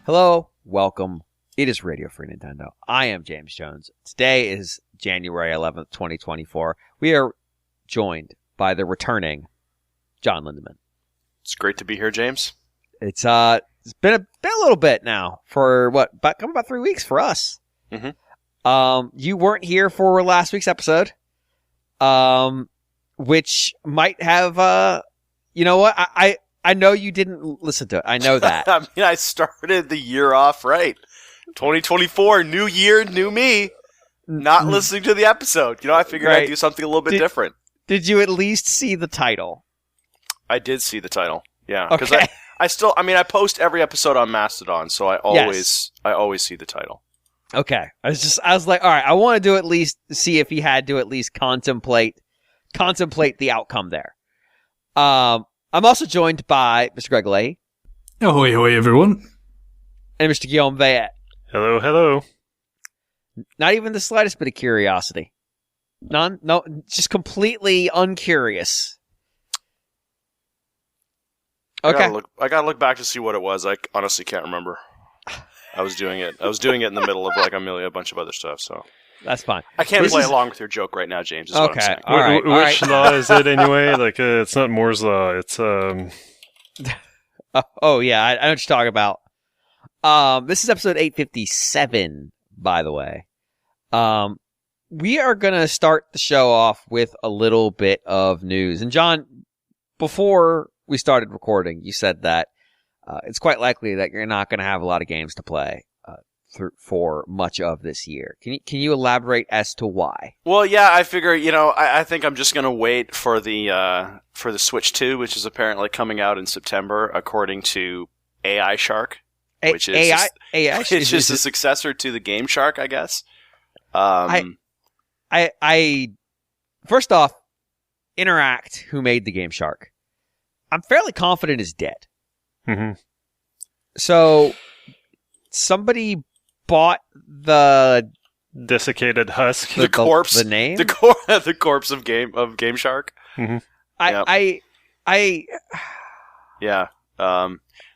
Hello, welcome. It is Radio Free Nintendo. I am James Jones. Today is January 11th, 2024. We are joined by the returning John Lindemann. It's great to be here, James. It's been a little bit now for coming about 3 weeks for us. Mm-hmm. You weren't here for last week's episode, which might have you know what? I know you didn't listen to it. I know that. I mean, I started the year off right. 2024, new year, new me. Not listening to the episode. You know, I figured I'd do something a little bit different. Did you at least see the title? I did see the title. Yeah, because okay. I post every episode on Mastodon, so I always see the title. Okay. I was like, all right, I want to do at least see if he had to at least contemplate the outcome there. I'm also joined by Mr. Greg Leahy. Ahoy, ahoy, everyone. And Mr. Guillaume Vayette. Hello, hello. Not even the slightest bit of curiosity. None? No, just completely uncurious. Okay. I gotta look back to see what it was. I honestly can't remember. I was doing it in the middle of like a bunch of other stuff, so. That's fine. I can't play along with your joke right now, James, is what I'm saying. All right. Which law is it anyway? Like, it's not Moore's law. It's, oh, yeah. I know what you're talking about. This is episode 857, by the way. We are going to start the show off with a little bit of news. And John, before we started recording, you said that it's quite likely that you're not going to have a lot of games to play for much of this year. Can you elaborate as to why? Well, yeah, I figure, I think I'm just going to wait for the Switch 2, which is apparently coming out in September, according to AI Shark, which is just a successor to the Game Shark, I guess. I first off, Interact, who made the Game Shark, I'm fairly confident is dead. Mm-hmm. So somebody bought the desiccated husk, the corpse, the name, the corpse of Game Shark. Mm-hmm.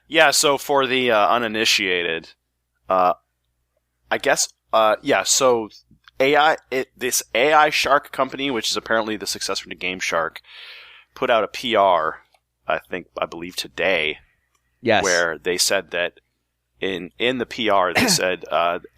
Yeah. So for the uninitiated, I guess, So this AI Shark company, which is apparently the successor to Game Shark, put out a PR, I believe today, yes, where they said that. In the PR, they said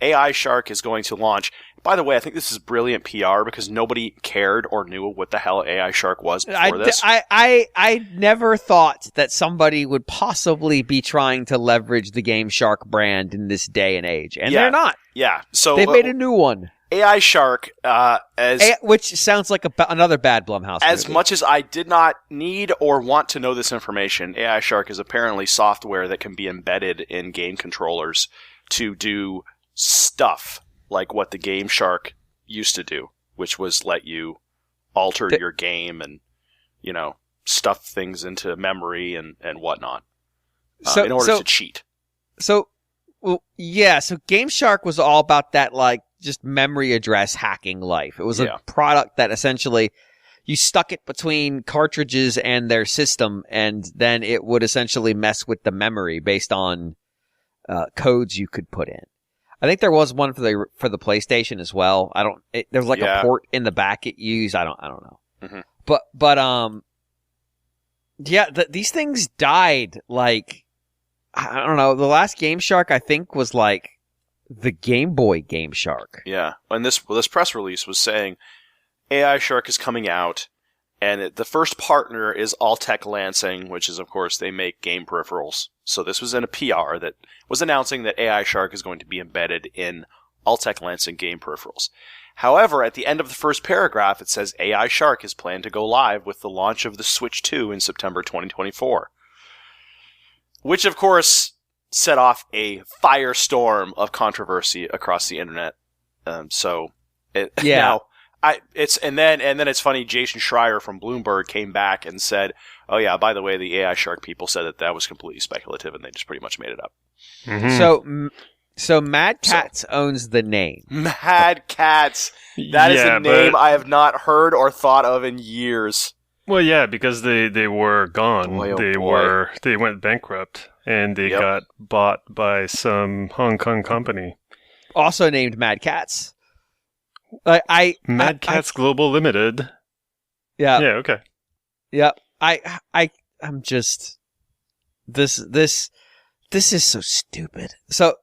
AI Shark is going to launch. By the way, I think this is brilliant PR because nobody cared or knew what the hell AI Shark was before this. I never thought that somebody would possibly be trying to leverage the Game Shark brand in this day and age, and they're not. Yeah, so they made a new one. AI Shark, which sounds like another bad Blumhouse movie. As much as I did not need or want to know this information, AI Shark is apparently software that can be embedded in game controllers to do stuff like what the Game Shark used to do, which was let you alter your game and, stuff things into memory and whatnot in order to cheat. So Game Shark was all about that, like, just memory address hacking life. It was a product that essentially you stuck it between cartridges and their system, and then it would essentially mess with the memory based on codes you could put in. I think there was one for the PlayStation as well. There was like a port in the back it used. I don't know. Mm-hmm. But these things died like, I don't know. The last Game Shark I think was like the Game Boy Game Shark. Yeah, and this press release was saying AI Shark is coming out, and the first partner is Alltech Lansing, which is, of course, they make game peripherals. So this was in a PR that was announcing that AI Shark is going to be embedded in Alltech Lansing game peripherals. However, at the end of the first paragraph, it says AI Shark is planned to go live with the launch of the Switch 2 in September 2024. Which, of course, set off a firestorm of controversy across the internet. Now it's funny. Jason Schreier from Bloomberg came back and said, "Oh yeah, by the way, the AI Shark people said that was completely speculative, and they just pretty much made it up." Mm-hmm. So Mad Catz owns the name. Mad Catz. That is a name I have not heard or thought of in years. Well, yeah, because they were gone. Boy, oh they boy. they went bankrupt, and they got bought by some Hong Kong company. Also named Mad Cats. Mad Cats Global Limited. Yeah. Yeah. Okay. Yep. I'm just this is so stupid.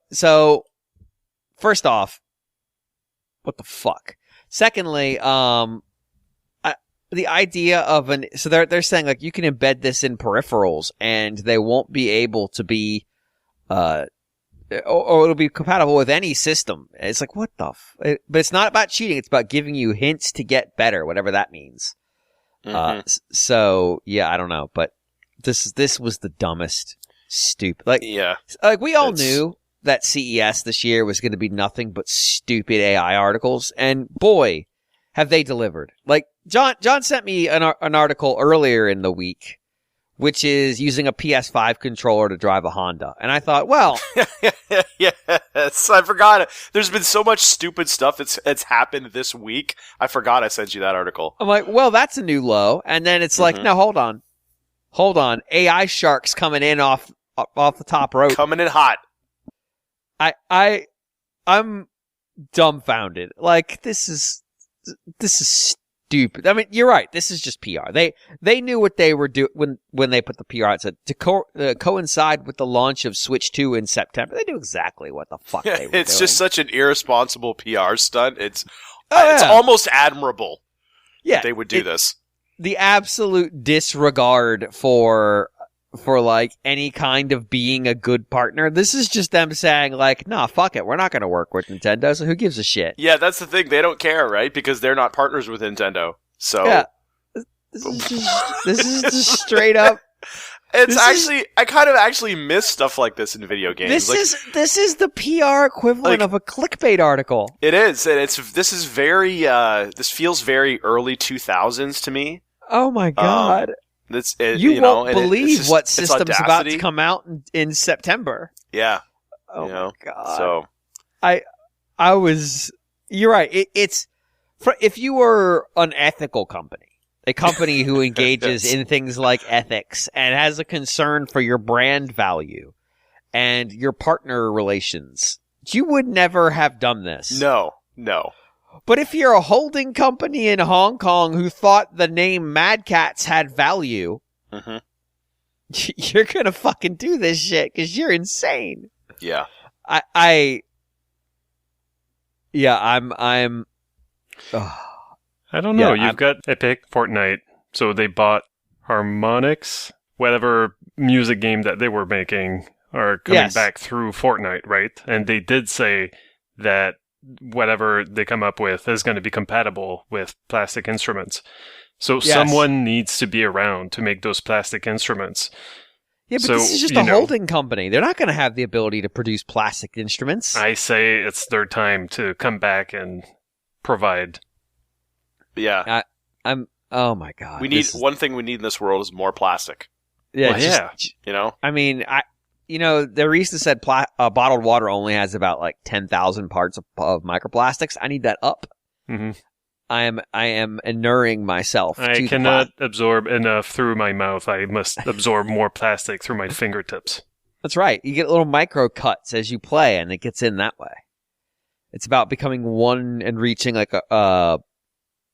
So first off, what the fuck? Secondly, the idea of so they're saying like you can embed this in peripherals and they won't be able to be or it'll be compatible with any system. It's like what the but it's not about cheating, it's about giving you hints to get better, whatever that means. So yeah, I don't know, but this was the dumbest stupid like we all knew that CES this year was going to be nothing but stupid AI articles, and boy have they delivered. Like John sent me an article earlier in the week, which is using a PS5 controller to drive a Honda. And I thought, well... Yes, I forgot. There's been so much stupid stuff that's happened this week. I forgot I sent you that article. I'm like, well, that's a new low. And then it's like, no, hold on. AI sharks coming in off the top rope. Coming in hot. I'm dumbfounded. Like, this is stupid. I mean, you're right. This is just PR. They knew what they were doing when they put the PR out. So to coincide with the launch of Switch 2 in September, they knew exactly what the fuck they were doing. It's just such an irresponsible PR stunt. It's almost admirable that they would do this. The absolute disregard for like any kind of being a good partner. This is just them saying like, nah, fuck it. We're not going to work with Nintendo. So who gives a shit? Yeah, that's the thing. They don't care, right? Because they're not partners with Nintendo. So yeah, this is just straight up. I kind of actually miss stuff like this in video games. This is the PR equivalent of a clickbait article. It is, and this feels very early 2000s to me. Oh my god. You won't believe what system's about to come out in September. Yeah. Oh my god. So you're right. It's if you were an ethical company, a company who engages in things like ethics and has a concern for your brand value and your partner relations, you would never have done this. No. But if you're a holding company in Hong Kong who thought the name Mad Cats had value, you're gonna fucking do this shit because you're insane. Yeah. I'm. I don't know. You've got Epic, Fortnite, so they bought Harmonix, whatever music game that they were making, are coming back through Fortnite, right? And they did say that whatever they come up with is going to be compatible with plastic instruments. So someone needs to be around to make those plastic instruments. Yeah, but this is just a holding company. They're not going to have the ability to produce plastic instruments. I say it's their time to come back and provide. Yeah. Oh my god. One thing we need in this world is more plastic. Yeah. You know? I mean, the reason said bottled water only has about like 10,000 parts of microplastics. I need that up. Mm-hmm. I am inuring myself. I cannot absorb enough through my mouth. I must absorb more plastic through my fingertips. That's right. You get little micro cuts as you play, and it gets in that way. It's about becoming one and reaching like not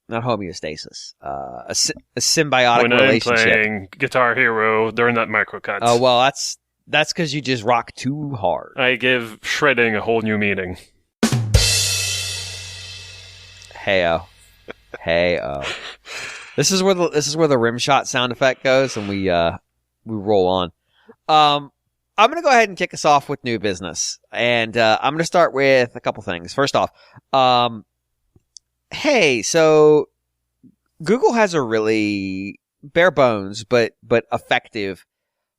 homeostasis, a symbiotic relationship. When I'm playing Guitar Hero, they're not micro cuts. Oh well, that's because you just rock too hard. I give shredding a whole new meaning. Hey-oh. This is where the rim shot sound effect goes, and we roll on. I'm gonna go ahead and kick us off with new business, and I'm gonna start with a couple things. First off, hey, so Google has a really bare bones but effective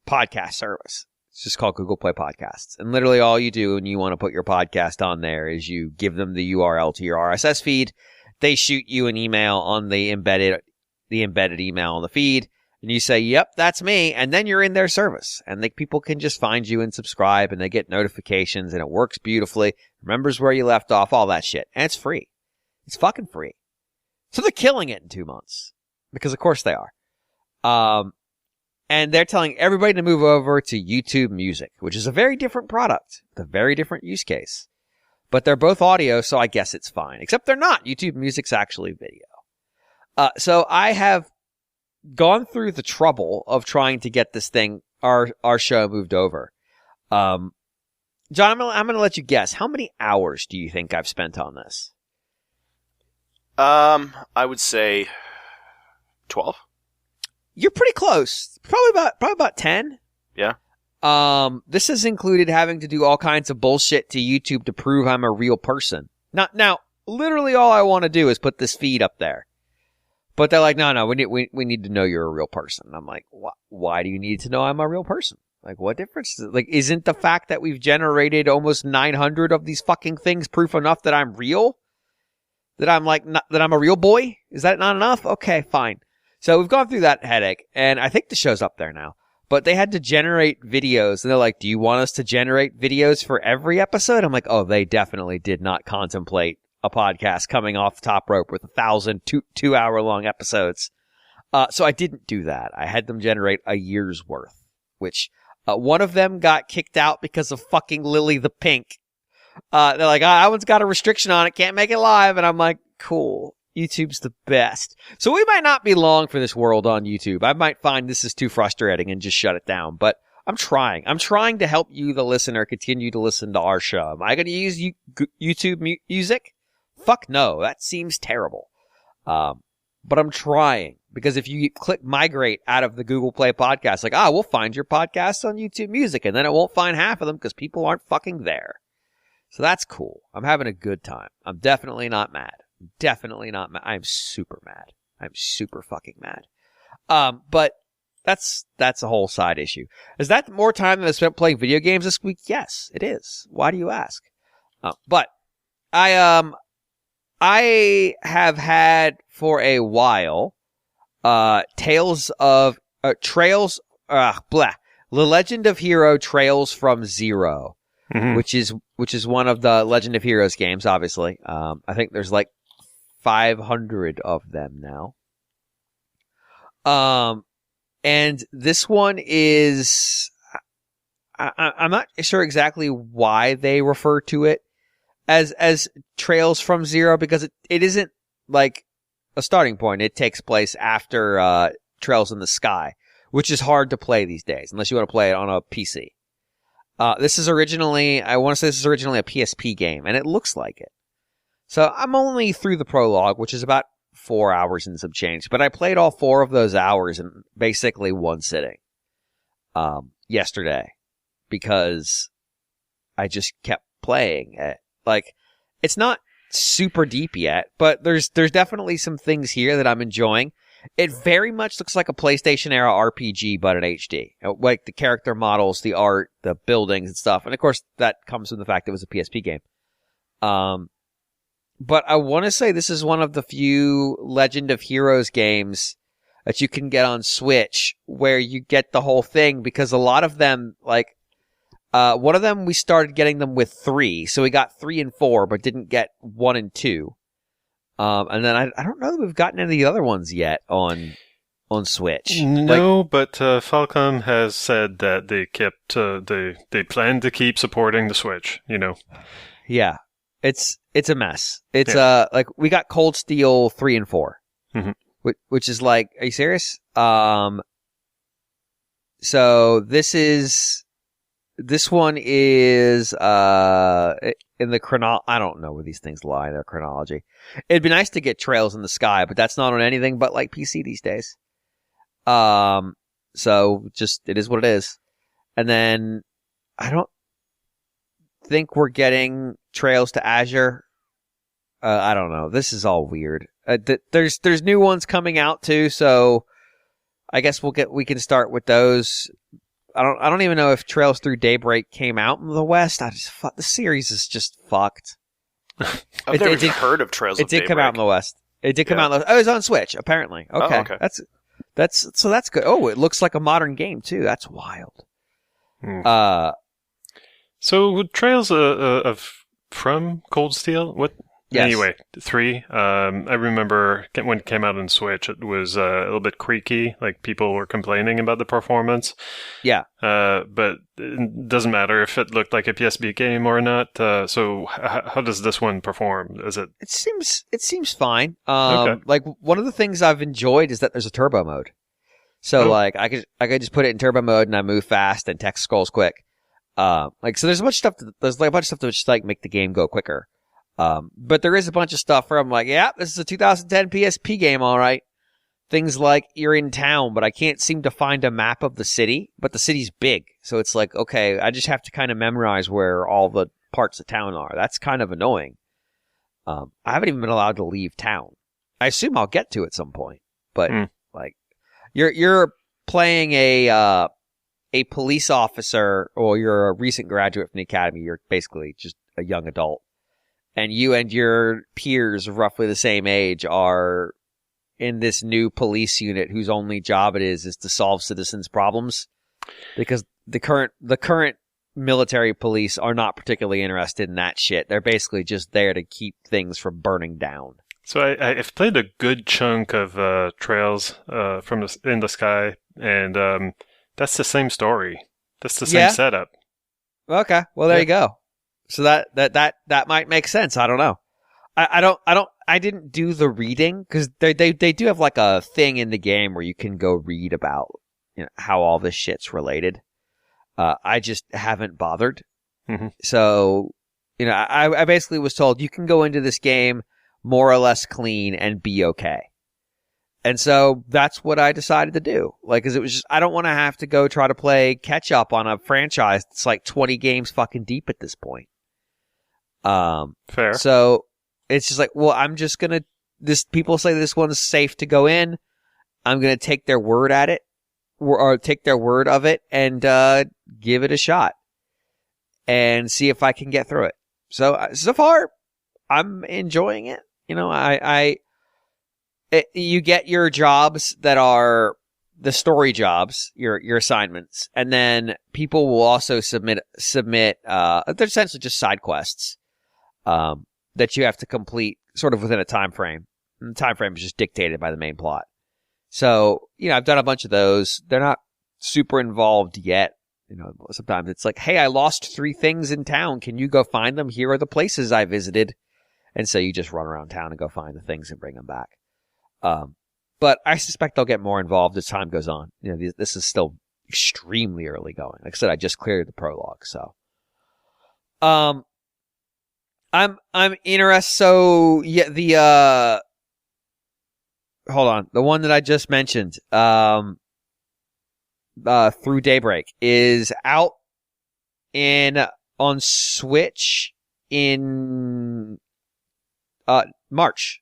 podcast service. It's just called Google Play Podcasts. And literally all you do when you want to put your podcast on there is you give them the URL to your RSS feed. They shoot you an email on the embedded email on the feed. And you say, yep, that's me. And then you're in their service. And people can just find you and subscribe. And they get notifications. And it works beautifully. Remembers where you left off. All that shit. And it's free. It's fucking free. So they're killing it in 2 months. Because of course they are. And they're telling everybody to move over to YouTube Music, which is a very different product, a very different use case. But they're both audio, so I guess it's fine. Except they're not. YouTube Music's actually video. So I have gone through the trouble of trying to get this thing, our show, moved over. John, I'm gonna let you guess. How many hours do you think I've spent on this? I would say 12. You're pretty close. Probably about 10. Yeah. This has included having to do all kinds of bullshit to YouTube to prove I'm a real person. Now, literally all I want to do is put this feed up there. But they're like, no, we need to know you're a real person. And I'm like, why do you need to know I'm a real person? Like, what difference? Like, isn't the fact that we've generated almost 900 of these fucking things proof enough that I'm real? That I'm that I'm a real boy? Is that not enough? Okay, fine. So we've gone through that headache, and I think the show's up there now. But they had to generate videos, and they're like, do you want us to generate videos for every episode? I'm like, oh, they definitely did not contemplate a podcast coming off the top rope with 1,000 two-hour-long episodes. So I didn't do that. I had them generate a year's worth, which one of them got kicked out because of fucking Lily the Pink. They're like, that one's got a restriction on it, can't make it live. And I'm like, cool. YouTube's the best. So we might not be long for this world on YouTube. I might find this is too frustrating and just shut it down. But I'm trying. I'm trying to help you, the listener, continue to listen to our show. Am I going to use YouTube Music? Fuck no. That seems terrible. But I'm trying. Because if you click migrate out of the Google Play podcast, like, we'll find your podcasts on YouTube Music. And then it won't find half of them because people aren't fucking there. So that's cool. I'm having a good time. I'm definitely not mad. Definitely not mad. I'm super mad. I'm super fucking mad. But that's a whole side issue. Is that more time than I spent playing video games this week? Yes, it is. Why do you ask? But I have had for a while, Trails, The Legend of Hero Trails from Zero, which is one of the Legend of Heroes games, obviously. I think there's like 500 of them now. And this one is, I'm not sure exactly why they refer to it as Trails from Zero, because it isn't like a starting point. It takes place after, Trails in the Sky, which is hard to play these days, unless you want to play it on a PC. This is originally a PSP game, and it looks like it. So I'm only through the prologue, which is about 4 hours and some change. But I played all 4 of those hours in basically one sitting yesterday, because I just kept playing it. Like, it's not super deep yet, but there's definitely some things here that I'm enjoying. It very much looks like a PlayStation era RPG, but in HD. Like the character models, the art, the buildings and stuff. And of course, that comes from the fact it was a PSP game. But I want to say this is one of the few Legend of Heroes games that you can get on Switch where you get the whole thing, because a lot of them, like, one of them we started getting them with 3. So we got 3 and 4, but didn't get 1 and 2. And then I don't know that we've gotten any of the other ones yet on Switch. No, but Falcom has said that they kept they plan to keep supporting the Switch. You know. Yeah, it's a mess. It's like we got Cold Steel 3 and 4, which is like, are you serious? So this one is in the I don't know where these things lie in their chronology. It'd be nice to get Trails in the Sky, but that's not on anything but like PC these days. So just, it is what it is. And then I don't think we're getting Trails to Azure. I don't know. This is all weird. There's new ones coming out too, so I guess we can start with those. I don't even know if Trails Through Daybreak came out in the West. The series is just fucked. I've never even heard of Trails of Daybreak. It did come out in the West. It did come out in the West. Oh, it was on Switch, apparently. Okay. Oh, okay. That's good. Oh, it looks like a modern game too. That's wild. So Trails of from Cold Steel, what Yes. Anyway, 3. I remember when it came out on Switch, it was a little bit creaky. Like, people were complaining about the performance. Yeah. But it doesn't matter if it looked like a PSP game or not. So how does this one perform? Is it? It seems fine. Okay. Like, one of the things I've enjoyed is that there's a turbo mode. So like I could just put it in turbo mode and I move fast and text scrolls quick. Like, so there's a bunch of stuff to just like make the game go quicker. But there is a bunch of stuff where I'm like, yeah, this is a 2010 PSP game, all right. Things like you're in town, but I can't seem to find a map of the city, but the city's big. So it's like, okay, I just have to kind of memorize where all the parts of town are. That's kind of annoying. I haven't even been allowed to leave town. I assume I'll get to at some point, but like, you're playing a police officer, or you're a recent graduate from the academy. You're basically just a young adult. And you and your peers of roughly the same age are in this new police unit whose only job it is to solve citizens' problems. Because the current military police are not particularly interested in that shit. They're basically just there to keep things from burning down. So I've played a good chunk of Trails in the Sky, and that's the same story. That's the same setup. Okay, well there you go. So that might make sense. I don't know. I didn't do the reading because they do have like a thing in the game where you can go read about, you know, how all this shit's related. I just haven't bothered. Mm-hmm. So, you know, I basically was told you can go into this game more or less clean and be okay. And so that's what I decided to do. Like, cause it was just, I don't want to have to go try to play catch up on a franchise that's like 20 games fucking deep at this point. Fair. So it's just like, well, I'm just gonna, people say this one's safe to go in. I'm gonna take their word at it, or take their word of it and, give it a shot and see if I can get through it. So far, I'm enjoying it. You know, you get your jobs that are the story jobs, your assignments, and then people will also submit, they're essentially just side quests, that you have to complete sort of within a time frame. And the time frame is just dictated by the main plot. So, you know, I've done a bunch of those. They're not super involved yet. You know, sometimes it's like, hey, I lost 3 things in town. Can you go find them? Here are the places I visited. And so you just run around town and go find the things and bring them back. But I suspect they'll get more involved as time goes on. You know, this is still extremely early going. Like I said, I just cleared the prologue, so. I'm interested. So yeah, hold on, the one that I just mentioned, Through Daybreak is out on Switch in March.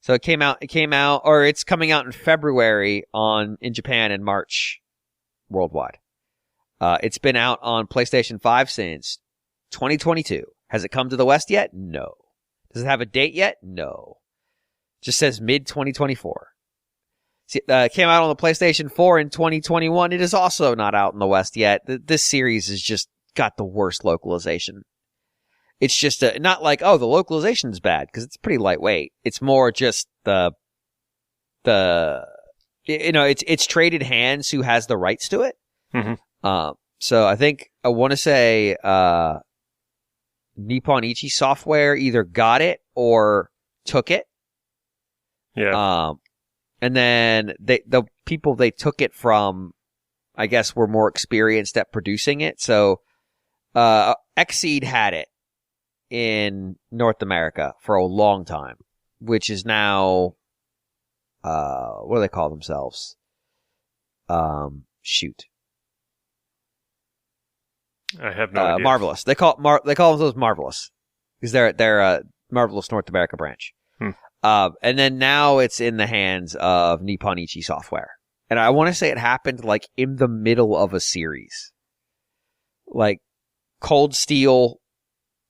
So it came out, or it's coming out in February in Japan and March worldwide. It's been out on PlayStation 5 since 2022. Has it come to the West yet? No. Does it have a date yet? No. Just says mid-2024. It came out on the PlayStation 4 in 2021. It is also not out in the West yet. This series has just got the worst localization. It's just not like, oh, the localization is bad, because it's pretty lightweight. It's more just it's Traded Hands who has the rights to it. Mm-hmm. So I think I want to say Nippon Ichi Software either got it or took it. Yeah. And then the people they took it from, I guess, were more experienced at producing it. So Xseed had it in North America for a long time, which is now what do they call themselves? Shoot. I have no idea. Marvelous. They call themselves Marvelous because they're Marvelous North America branch. And then now it's in the hands of Nippon Ichi Software. And I want to say it happened like in the middle of a series. Like Cold Steel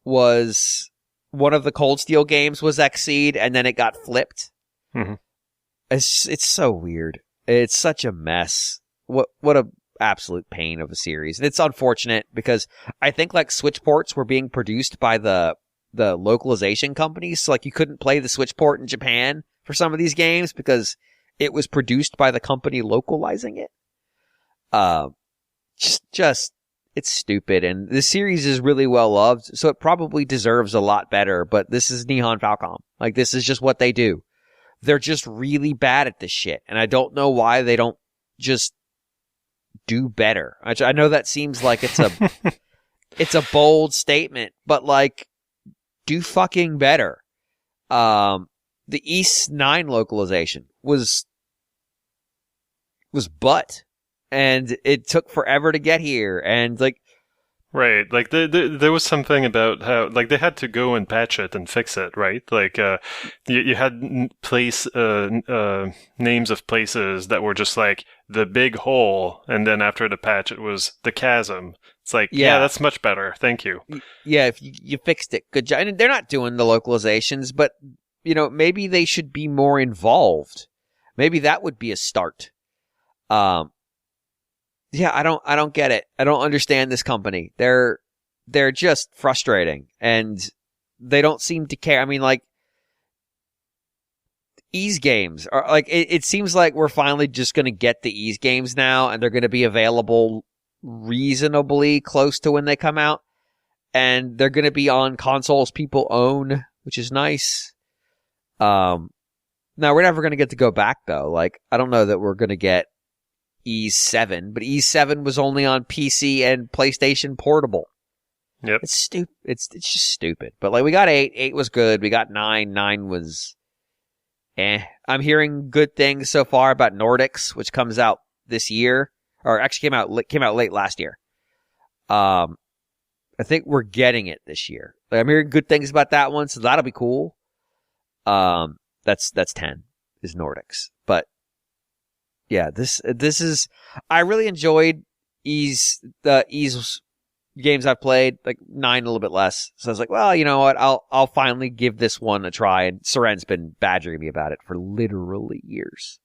was one of the Cold Steel games was Xseed, and then it got flipped. Mm-hmm. It's so weird. It's such a mess. What a absolute pain of a series. And it's unfortunate because I think like Switch ports were being produced by the the localization companies. So, like, you couldn't play the Switch port in Japan for some of these games because it was produced by the company localizing it. Just it's stupid, and this series is really well loved, so it probably deserves a lot better. But this is Nihon Falcom. Like, this is just what they do. They're just really bad at this shit, and I don't know why they don't just do better. I know that seems like it's a it's a bold statement, but like, do fucking better. The East 9 localization was butt, and it took forever to get here, and like, right, like there was something about how like they had to go and patch it and fix it, right? Like you had names of places that were just like the big hole, and then after the patch it was the chasm. It's like, yeah, that's much better. Thank you. Yeah, if you fixed it, good job. And they're not doing the localizations, but you know, maybe they should be more involved. Maybe that would be a start. Yeah, I don't get it. I don't understand this company. They're just frustrating, and they don't seem to care. I mean, like, Ease games are like, it seems like we're finally just going to get the Ease games now, and they're going to be available reasonably close to when they come out, and they're going to be on consoles people own, which is nice. Now we're never going to get to go back though. Like, I don't know that we're going to get Ease 7, but Ease 7 was only on PC and PlayStation Portable. Yep. It's stupid. It's just stupid. But like, we got 8. 8 was good. We got 9. 9 was I'm hearing good things so far about Nordics, which comes out this year, or actually came out late last year. I think we're getting it this year. Like, I'm hearing good things about that one, so that'll be cool. That's 10 is Nordics, but yeah, this is, I really enjoyed the Ease games I've played, like 9 a little bit less. So I was like, well, you know what? I'll finally give this one a try. And Soren's been badgering me about it for literally years.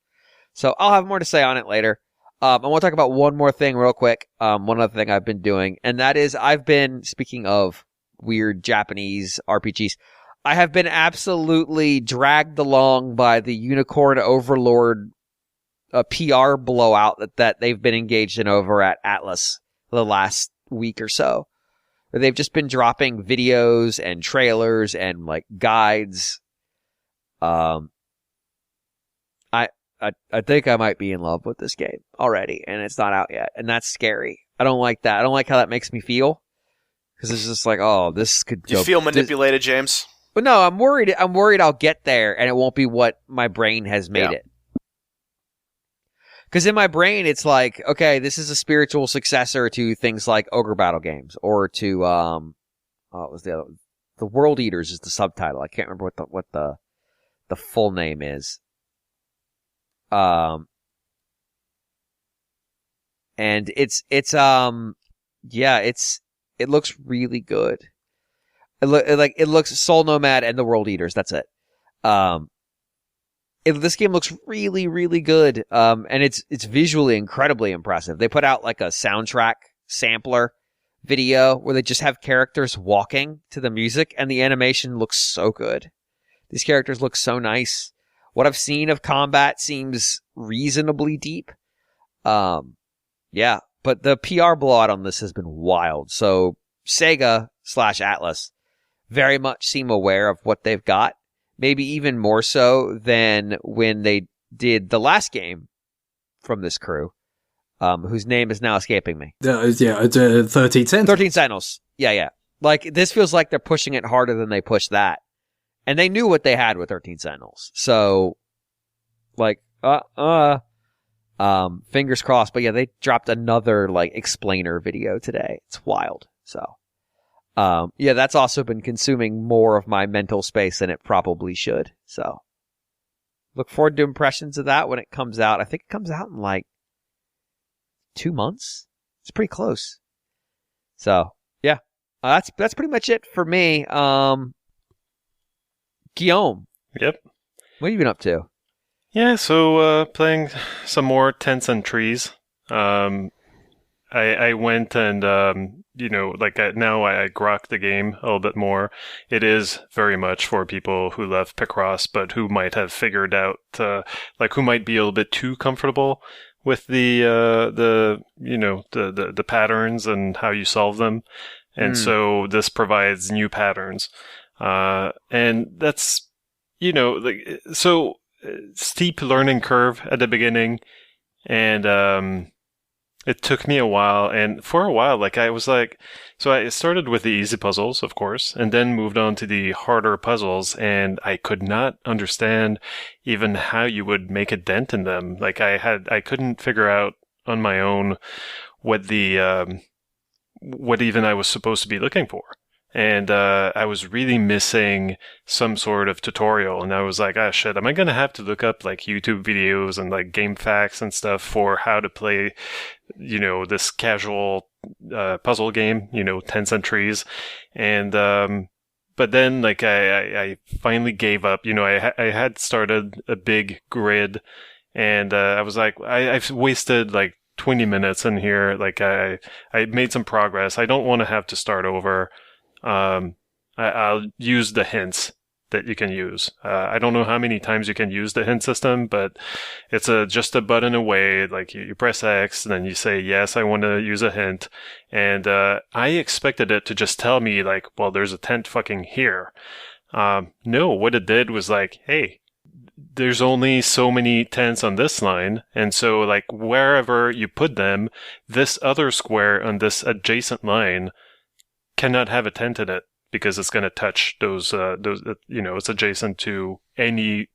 So I'll have more to say on it later. I want to talk about one more thing real quick. One other thing I've been doing, and that is speaking of weird Japanese RPGs, I have been absolutely dragged along by the Unicorn Overlord PR blowout that they've been engaged in over at Atlas the last week or so. They've just been dropping videos and trailers and like guides. I think I might be in love with this game already, and it's not out yet, and that's scary. I don't like that. I don't like how that makes me feel, because it's just like, oh, this could. Do you feel manipulated, James? But no, I'm worried. I'm worried I'll get there and it won't be what my brain has made it. Because in my brain, it's like, okay, this is a spiritual successor to things like Ogre Battle games, or to what was the other? The World Eaters is the subtitle. I can't remember what the full name is. And it looks really good. It looks Soul Nomad and the World Eaters. That's it. This game looks really, really good. And it's visually incredibly impressive. They put out like a soundtrack sampler video where they just have characters walking to the music, and the animation looks so good. These characters look so nice. What I've seen of combat seems reasonably deep. Yeah, but the PR blowout on this has been wild. So Sega/Atlas very much seem aware of what they've got. Maybe even more so than when they did the last game from this crew, whose name is now escaping me. 13 Sentinels. 13 Sentinels. Yeah. Like, this feels like they're pushing it harder than they pushed that. And they knew what they had with 13 Sentinels. So, like, fingers crossed. But yeah, they dropped another, like, explainer video today. It's wild. So, yeah, that's also been consuming more of my mental space than it probably should. So, look forward to impressions of that when it comes out. I think it comes out in, like, 2 months. It's pretty close. So, yeah, that's pretty much it for me. Guillaume. Yep. What have you been up to? Yeah, so playing some more Tents and Trees. I went and, now I grok the game a little bit more. It is very much for people who love Picross, but who might have figured out, who might be a little bit too comfortable with the patterns and how you solve them. And so this provides new patterns. And that's, steep learning curve at the beginning. And, it took me a while, and for a while, so I started with the easy puzzles, of course, and then moved on to the harder puzzles, and I could not understand even how you would make a dent in them. I couldn't figure out on my own what what even I was supposed to be looking for. And I was really missing some sort of tutorial, and I was like, ah, shit, am I going to have to look up YouTube videos and game facts and stuff for how to play, this casual puzzle game, 10 centuries. And but then I finally gave up. I had started a big grid, and I was like, I've wasted 20 minutes in here. I made some progress. I don't want to have to start over. I'll use the hints that you can use. I don't know how many times you can use the hint system, but it's just a button away. You press X, and then you say, yes, I want to use a hint. And I expected it to just tell me, well, there's a tent fucking here. No, what it did was hey, there's only so many tents on this line, and so wherever you put them, this other square on this adjacent line cannot have a tent in it because it's going to touch those, it's adjacent to any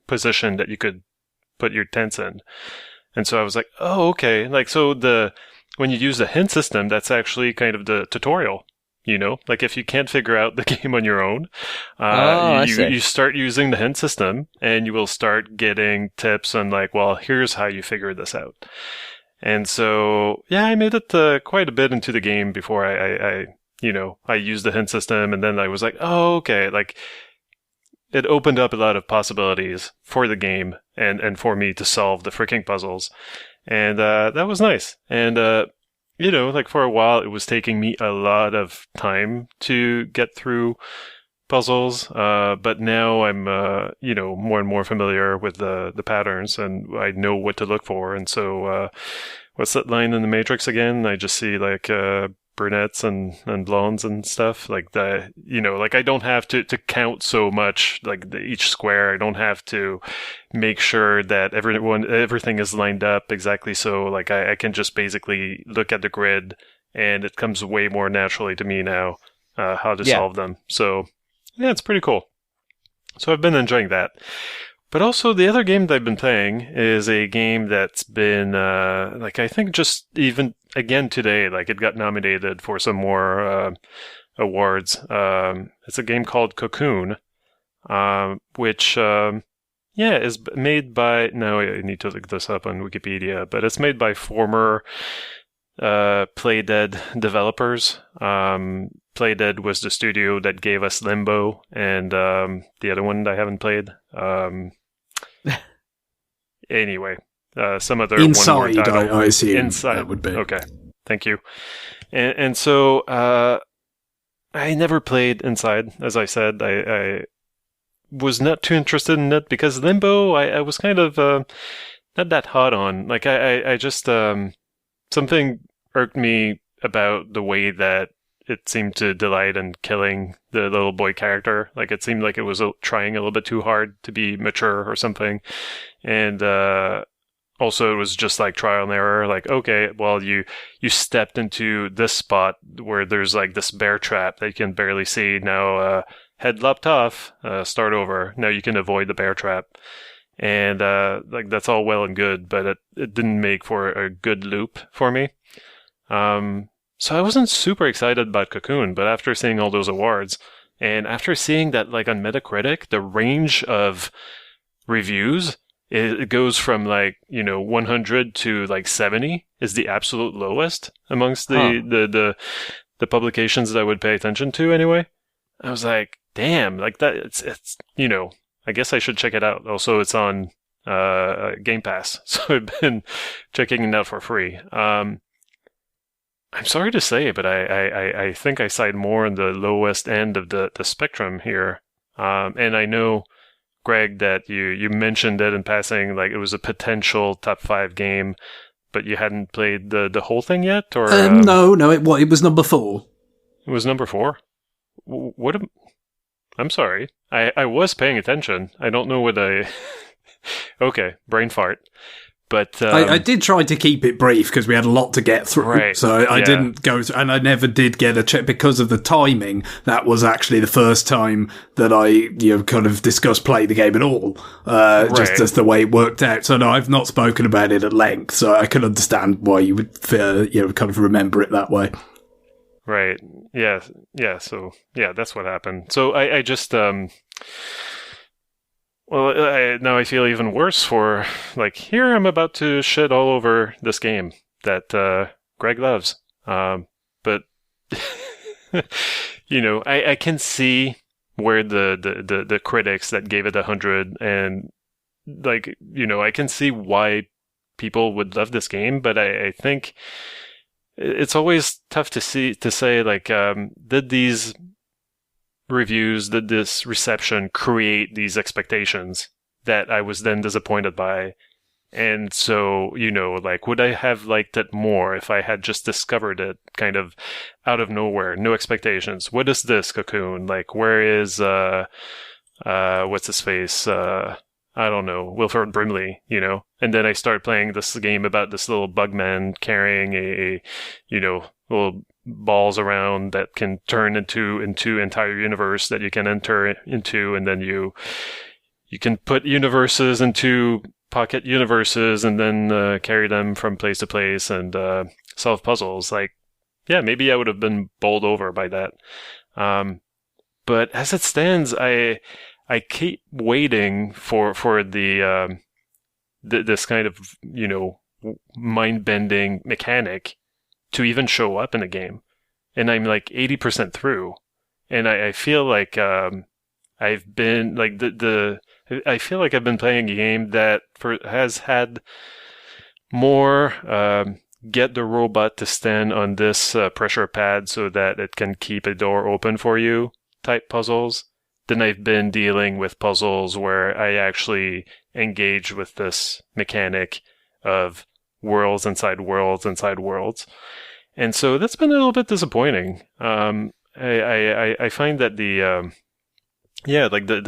position that you could put your tents in. And so I was like, oh, okay. When you use the hint system, that's actually kind of the tutorial, if you can't figure out the game on your own, you start using the hint system, and you will start getting tips on well, here's how you figure this out. And so, yeah, I made it quite a bit into the game before I used the hint system, and then I was like, oh, okay. It opened up a lot of possibilities for the game and for me to solve the freaking puzzles. And that was nice. And, for a while, it was taking me a lot of time to get through puzzles. But now I'm, more and more familiar with the patterns, and I know what to look for. And so, what's that line in the Matrix again? I just see brunettes and blondes and stuff I don't have to count so much each square. I don't have to make sure that everything is lined up exactly. So I can just basically look at the grid, and it comes way more naturally to me now how to solve them. So yeah, it's pretty cool. So I've been enjoying that. But also, the other game that I've been playing is a game that's been, I think just even again today, it got nominated for some more awards. It's a game called Cocoon, which, is made by, now I need to look this up on Wikipedia, but it's made by former Playdead developers. Playdead was the studio that gave us Limbo, and the other one that I haven't played. Anyway, some other Inside, one title. I assume Inside. That would be. Okay, thank you. And so I never played Inside, as I said. I was not too interested in it because Limbo, I was kind of not that hot on. I just something irked me about the way that it seemed to delight in killing the little boy character. It seemed like it was trying a little bit too hard to be mature or something. And also it was just trial and error. Okay, well, you stepped into this spot where there's this bear trap that you can barely see. Now, head lopped off, start over. Now you can avoid the bear trap. And that's all well and good, but it didn't make for a good loop for me. So I wasn't super excited about Cocoon, but after seeing all those awards, and after seeing that on Metacritic, the range of reviews, it goes from 100 to 70 is the absolute lowest amongst the publications that I would pay attention to anyway. I was like, damn, that it's I guess I should check it out. Also, it's on Game Pass, so I've been checking it out for free. I'm sorry to say, but I think I side more on the lowest end of the spectrum here. And I know, Greg, that you mentioned it in passing, like it was a potential top 5 game, but you hadn't played the whole thing yet? Or No, it was number 4. It was number 4? I'm sorry. I was paying attention. I don't know what I... Okay, brain fart. But I did try to keep it brief because we had a lot to get through. Right, so I didn't go through, and I never did get a check because of the timing. That was actually the first time that I kind of discussed play the game at all, just as the way it worked out. So no, I've not spoken about it at length, so I can understand why you would kind of remember it that way. Right. Yeah. So that's what happened. So I just now I feel even worse for, like, here I'm about to shit all over this game that Greg loves. But, I can see where the critics that gave it 100 and, like, I can see why people would love this game, but I think it's always tough to say, like, did these reviews, did this reception create these expectations that I was then disappointed by? And so, like, would I have liked it more if I had just discovered it kind of out of nowhere, no expectations? What is this, Cocoon? Like, where is, what's his face? I don't know, Wilford Brimley, And then I start playing this game about this little bug man carrying a little balls around that can turn into entire universe that you can enter into, and then you can put universes into pocket universes and then carry them from place to place and solve puzzles. Like, yeah, maybe I would have been bowled over by that. But as it stands, I keep waiting for the this kind of mind-bending mechanic to even show up in a game, and I'm like 80% through, and I feel like I've been like I feel like I've been playing a game that has had more get the robot to stand on this pressure pad so that it can keep a door open for you type puzzles than I've been dealing with puzzles where I actually engage with this mechanic of worlds inside worlds inside worlds. And so that's been a little bit disappointing. I find that the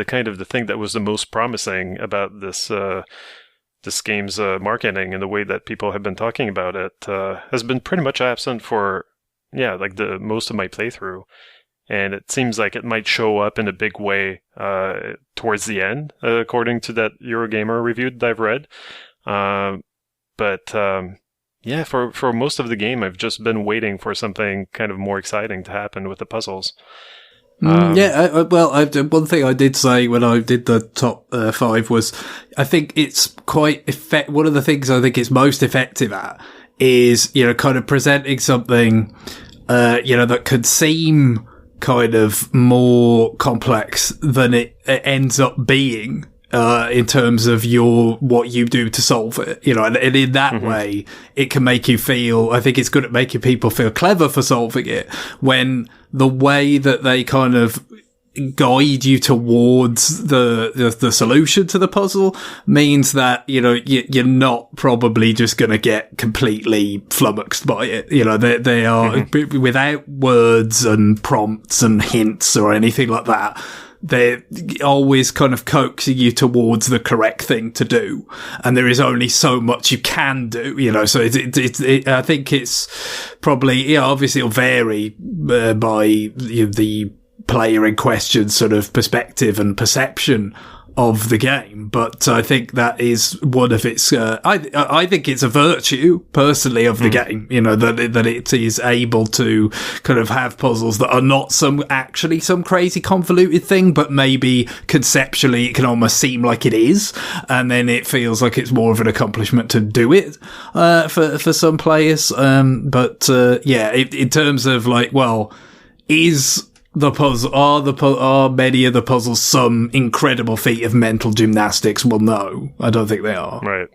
kind of the thing that was the most promising about this game's marketing and the way that people have been talking about it has been pretty much absent for the most of my playthrough. And it seems like it might show up in a big way towards the end, according to that Eurogamer review that I've read. For most of the game, I've just been waiting for something kind of more exciting to happen with the puzzles. One thing I did say when I did the top 5 was I think it's quite one of the things I think it's most effective at is, kind of presenting something, that could seem kind of more complex than it ends up being. In terms of what you do to solve it, and in that way, it can make you feel, I think it's good at making people feel clever for solving it, when the way that they kind of guide you towards the solution to the puzzle means that, you're not probably just going to get completely flummoxed by it. They are without words and prompts and hints or anything like that. They're always kind of coaxing you towards the correct thing to do. And there is only so much you can do, so I think it's probably, obviously it'll vary by the player in question's sort of perspective and perception of the game, but I think that is one of its, I think it's a virtue, personally, of the game, that it is able to kind of have puzzles that are not some crazy convoluted thing, but maybe conceptually it can almost seem like it is, and then it feels like it's more of an accomplishment to do it, for some players. In terms of like, well, is the puzzle, are many of the puzzles some incredible feat of mental gymnastics? Well, no, I don't think they are. Right.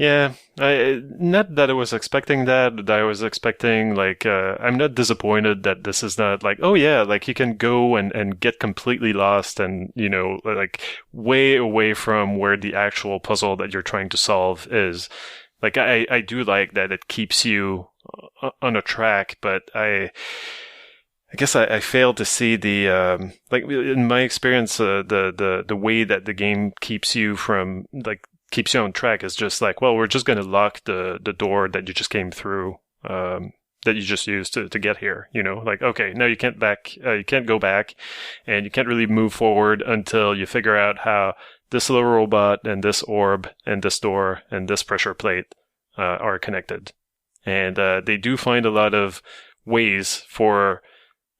Yeah, not that I was expecting that I was expecting, like, I'm not disappointed that this is not like, oh yeah, like you can go and get completely lost and, you know, like way away from where the actual puzzle that you're trying to solve is. Like, I do like that it keeps you on a track, but I guess I failed to see the, like, in my experience, the way that the game keeps you from, like, keeps you on track is just like, well, we're just going to lock the door that you just came through, that you just used to get here, you know, like, okay, now you can't go back, and you can't really move forward until you figure out how this little robot and this orb and this door and this pressure plate, are connected. And, they do find a lot of ways for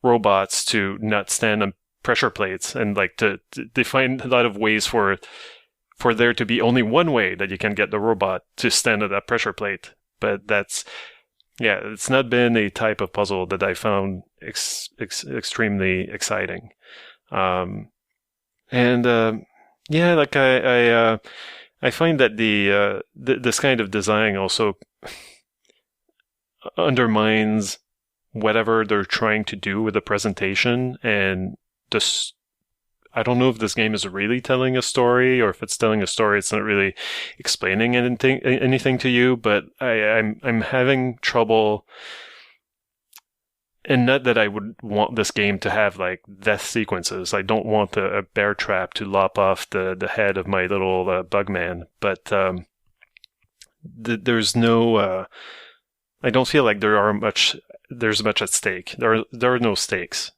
robots to not stand on pressure plates, and like they find a lot of ways for there to be only one way that you can get the robot to stand on that pressure plate. But it's not been a type of puzzle that I found extremely exciting. Like I find that this kind of design also undermines whatever they're trying to do with the presentation, and just, I don't know if this game is really telling a story, or if it's telling a story, it's not really explaining anything to you. But I'm having trouble, and not that I would want this game to have like death sequences. I don't want a bear trap to lop off the head of my little bugman. But there's no. I don't feel like there's much at stake. There are no stakes.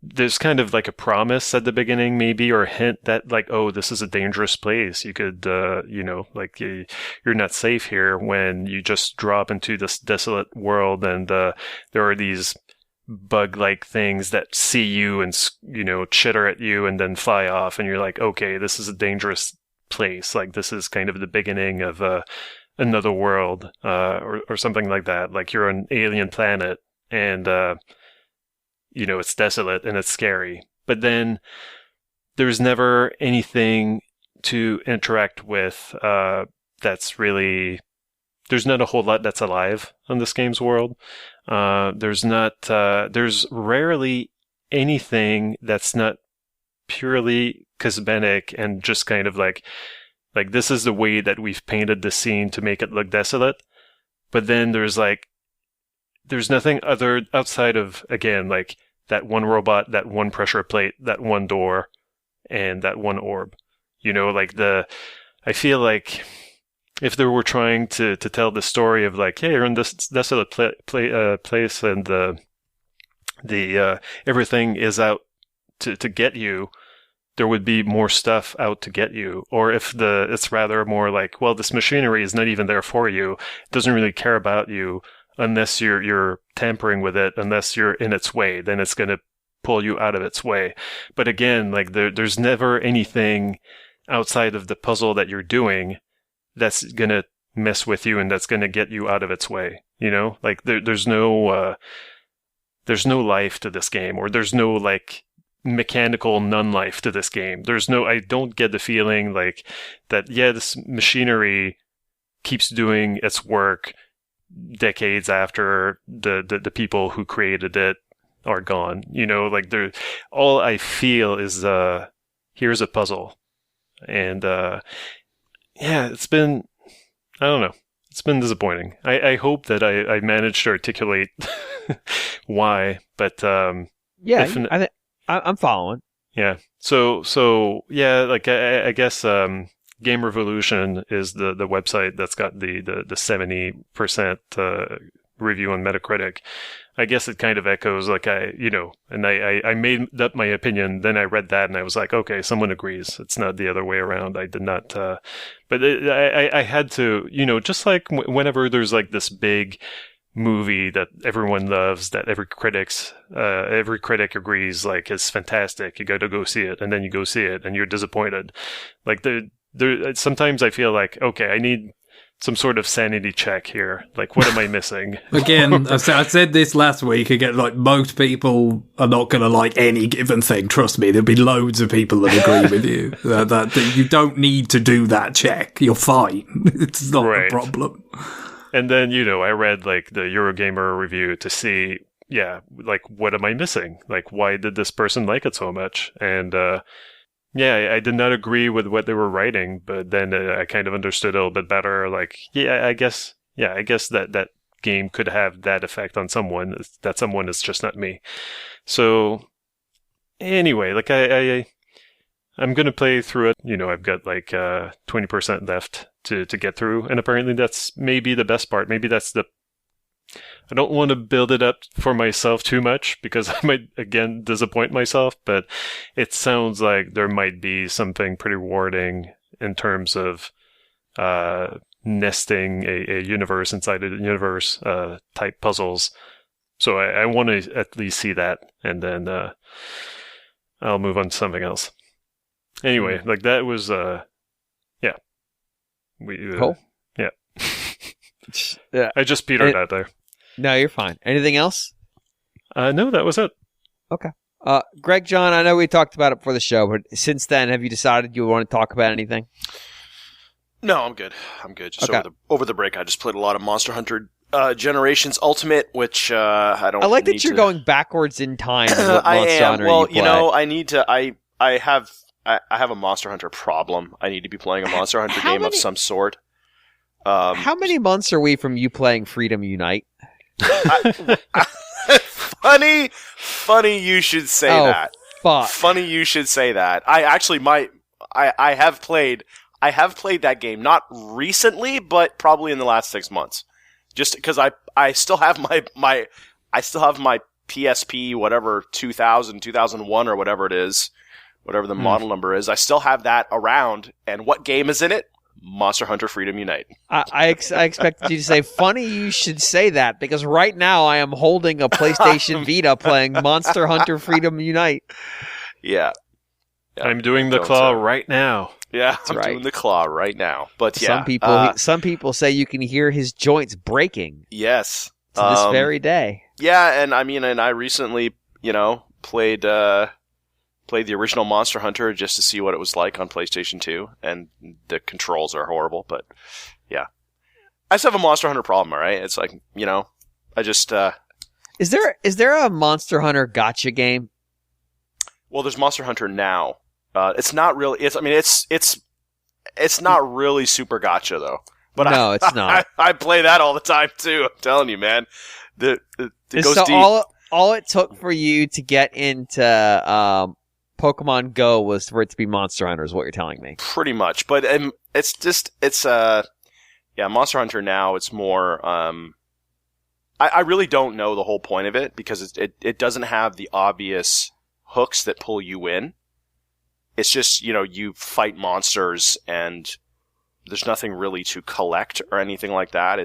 There's kind of like a promise at the beginning, maybe, or a hint that like, oh, this is a dangerous place. You could, like you're not safe here, when you just drop into this desolate world, and there are these bug-like things that see you and, you know, chitter at you and then fly off, and you're like, okay, this is a dangerous place. Like, this is kind of the beginning of another world, or something like that. Like, you're on an alien planet, and it's desolate and it's scary. But then there's never anything to interact with that's really... There's not a whole lot that's alive on this game's world. There's rarely anything that's not purely cosmetic and just kind of like this is the way that we've painted the scene to make it look desolate. But then there's nothing other outside of, again, like that one robot, that one pressure plate, that one door, and that one orb. I feel like if they were trying to tell the story of like, hey, you're in this desolate place, and the everything is out to get you, there would be more stuff out to get you. Or if it's rather more like, well, this machinery is not even there for you. It doesn't really care about you unless you're tampering with it, unless you're in its way, then it's going to pull you out of its way. But again, like there's never anything outside of the puzzle that you're doing that's going to mess with you and that's going to get you out of its way. Like there's no life to this game, or there's no like mechanical non-life to this game. I don't get the feeling like that, yeah, this machinery keeps doing its work decades after the people who created it are gone. Like all I feel is here's a puzzle. And it's been, I don't know, it's been disappointing. I hope that I managed to articulate why, but I'm following. Yeah. So yeah, like I guess Game Revolution is the website that's got the 70% review on Metacritic. I guess it kind of echoes like I made up my opinion, then I read that and I was like, okay, someone agrees. It's not the other way around. I did not, but I had to, just like whenever there's like this big movie that everyone loves, that every critic agrees like is fantastic, you got to go see it, and then you go see it and you're disappointed. Like sometimes I feel like, okay, I need some sort of sanity check here. Like, what am I missing? Again, I said this last week. Again, like, most people are not going to like any given thing. Trust me, there'll be loads of people that agree with you. That you don't need to do that check. You're fine. It's not a problem. And then, I read like the Eurogamer review to see, like, what am I missing? Like, why did this person like it so much? And I did not agree with what they were writing, but then I kind of understood a little bit better. Like, I guess that game could have that effect on someone. That someone is just not me. So, anyway, like I'm gonna play through it. I've got like 20% left to get through, and apparently that's maybe the best part. Maybe that's I don't want to build it up for myself too much because I might, again, disappoint myself, but it sounds like there might be something pretty rewarding in terms of nesting a universe inside a universe type puzzles. So I want to at least see that, and then I'll move on to something else. Anyway, like that was, cool. Yeah. Yeah. I just petered out there. No, you're fine. Anything else? No, that was it. Okay. Greg, John, I know we talked about it before the show, but since then, have you decided you want to talk about anything? No, I'm good. Just okay. over the break, I just played a lot of Monster Hunter Generations Ultimate, which I don't. I like that you're going backwards in time. I am. Hunter Well, I need to. I have a Monster Hunter problem. I need to be playing a Monster Hunter game of some sort. How many months are we from you playing Freedom Unite? Funny you should say that. Fuck. Funny you should say that. I actually might. I have played that game, not recently, but probably in the last 6 months. Just because I still have my PSP, whatever, 2000, 2001 or whatever it is, whatever the model number is. I still have that around. And what game is in it? Monster Hunter Freedom Unite. I expected you to say, funny you should say that, because right now I am holding a PlayStation Vita playing Monster Hunter Freedom Unite. Yeah. I'm doing the claw right now. Yeah, I'm doing the claw right now. But yeah. Some people say you can hear his joints breaking. Yes. To this very day. Yeah, and I recently, played the original Monster Hunter just to see what it was like on PlayStation 2, and the controls are horrible, but yeah. I just have a Monster Hunter problem, all right? It's like, I just... Is there a Monster Hunter gacha game? Well, there's Monster Hunter Now. It's not really... It's not really super gacha, though. But no, it's not. I play that all the time, too. I'm telling you, man. It goes so deep. All it took for you to get into... Pokemon Go was for it to be Monster Hunter, is what you're telling me. Pretty much, but Monster Hunter Now, it's more, I really don't know the whole point of it, because it doesn't have the obvious hooks that pull you in. It's just, you fight monsters, and there's nothing really to collect or anything like that.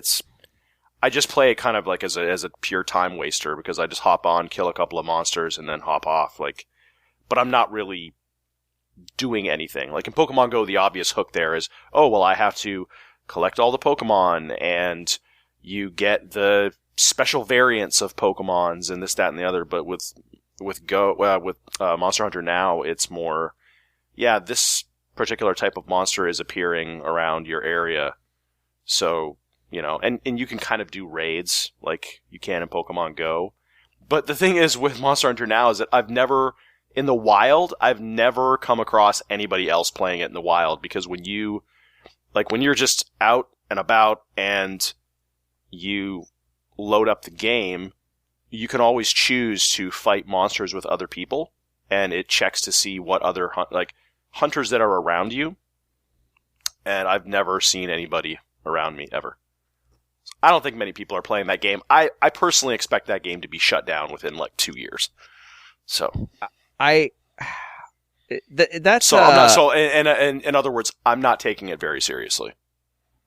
I just play it kind of like as a pure time waster, because I just hop on, kill a couple of monsters, and then hop off, but I'm not really doing anything. Like in Pokemon Go, the obvious hook there is, I have to collect all the Pokemon, and you get the special variants of Pokemons and this, that, and the other. But with Monster Hunter Now, it's more, this particular type of monster is appearing around your area. So, and you can kind of do raids like you can in Pokemon Go. But the thing is with Monster Hunter Now is that in the wild, I've never come across anybody else playing it in the wild, because when you're just out and about and you load up the game, you can always choose to fight monsters with other people, and it checks to see what other hunters that are around you. And I've never seen anybody around me ever. I don't think many people are playing that game. I personally expect that game to be shut down within 2 years. So. That's so in other words, I'm not taking it very seriously.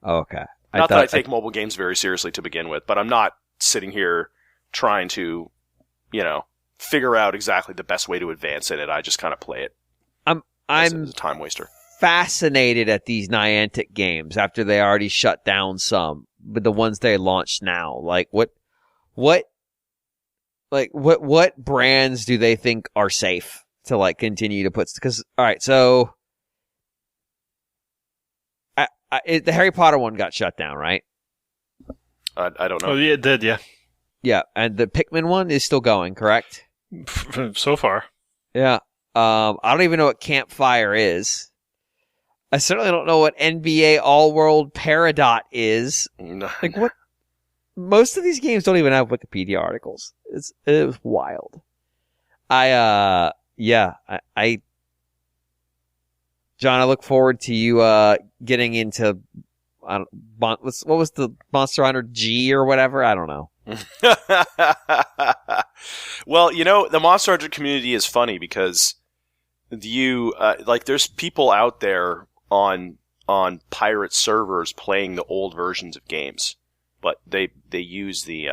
Okay. Not that I take mobile games very seriously to begin with, but I'm not sitting here trying to, figure out exactly the best way to advance in it. I just kind of play it. I'm as a time waster. fascinated at these Niantic games after they already shut down some, but the ones they launched now. Like what brands do they think are safe to like continue to put? Because all right, so the Harry Potter one got shut down, right? I don't know. Oh, yeah, it did, yeah. Yeah, and the Pikmin one is still going, correct? So far. Yeah. I don't even know what Campfire is. I certainly don't know what NBA All-World Peridot is. Like what? Most of these games don't even have Wikipedia articles. It was wild. John, I look forward to you getting into what was the Monster Hunter G or whatever? I don't know. Well, the Monster Hunter community is funny because there's people out there on pirate servers playing the old versions of games, but they use the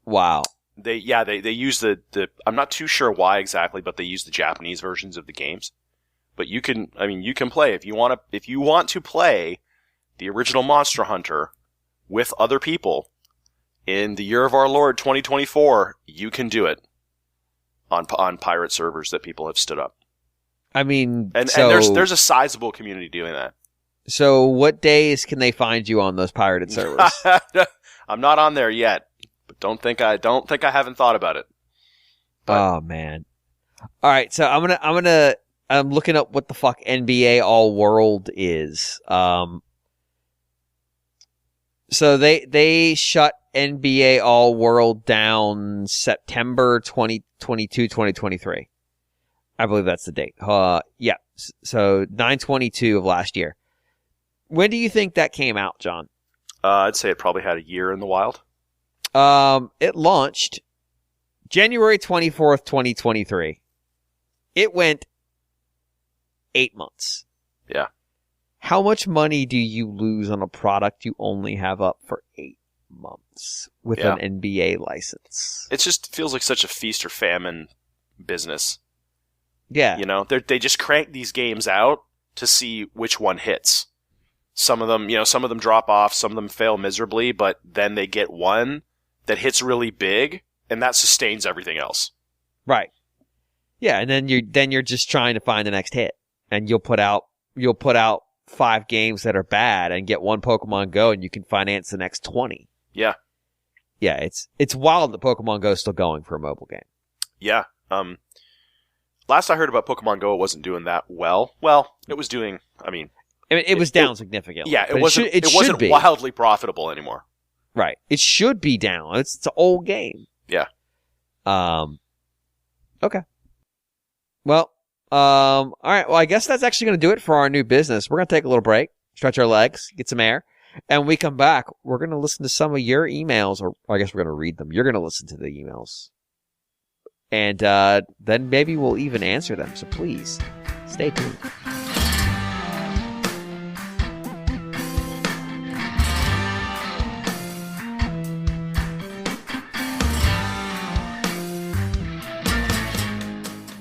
wow. They use the I'm not too sure why exactly, but they use the Japanese versions of the games. But you can play if you want to play the original Monster Hunter with other people in the year of our Lord 2024. You can do it on pirate servers that people have stood up. I mean, and there's a sizable community doing that. So, what days can they find you on those pirated servers? I'm not on there yet, but don't think I haven't thought about it. But, oh man! All right, so I'm looking up what the fuck NBA All World is. So they shut NBA All World down September 2022, 2023. I believe that's the date. Yeah. So 9/22 of last year. When do you think that came out, John? I'd say it probably had a year in the wild. It launched January 24th, 2023. It went 8 months. Yeah. How much money do you lose on a product you only have up for 8 months with an NBA license? It just feels like such a feast or famine business. Yeah. They just crank these games out to see which one hits. Some of them drop off, some of them fail miserably, but then they get one that hits really big, and that sustains everything else. Right. Yeah, and then you're just trying to find the next hit, and you'll put out 5 games that are bad and get one Pokemon Go, and you can finance the next 20. Yeah. Yeah, it's wild that Pokemon Go is still going for a mobile game. Yeah. Last I heard about Pokemon Go, it wasn't doing that well. Well, it was doing. It was down significantly. Yeah, it wasn't wildly profitable anymore. Right. It should be down. It's an old game. Yeah. Okay. Well, all right. Well, I guess that's actually going to do it for our new business. We're going to take a little break, stretch our legs, get some air. And when we come back, we're going to listen to some of your emails, or I guess we're going to read them. You're going to listen to the emails. And then maybe we'll even answer them. So please, stay tuned.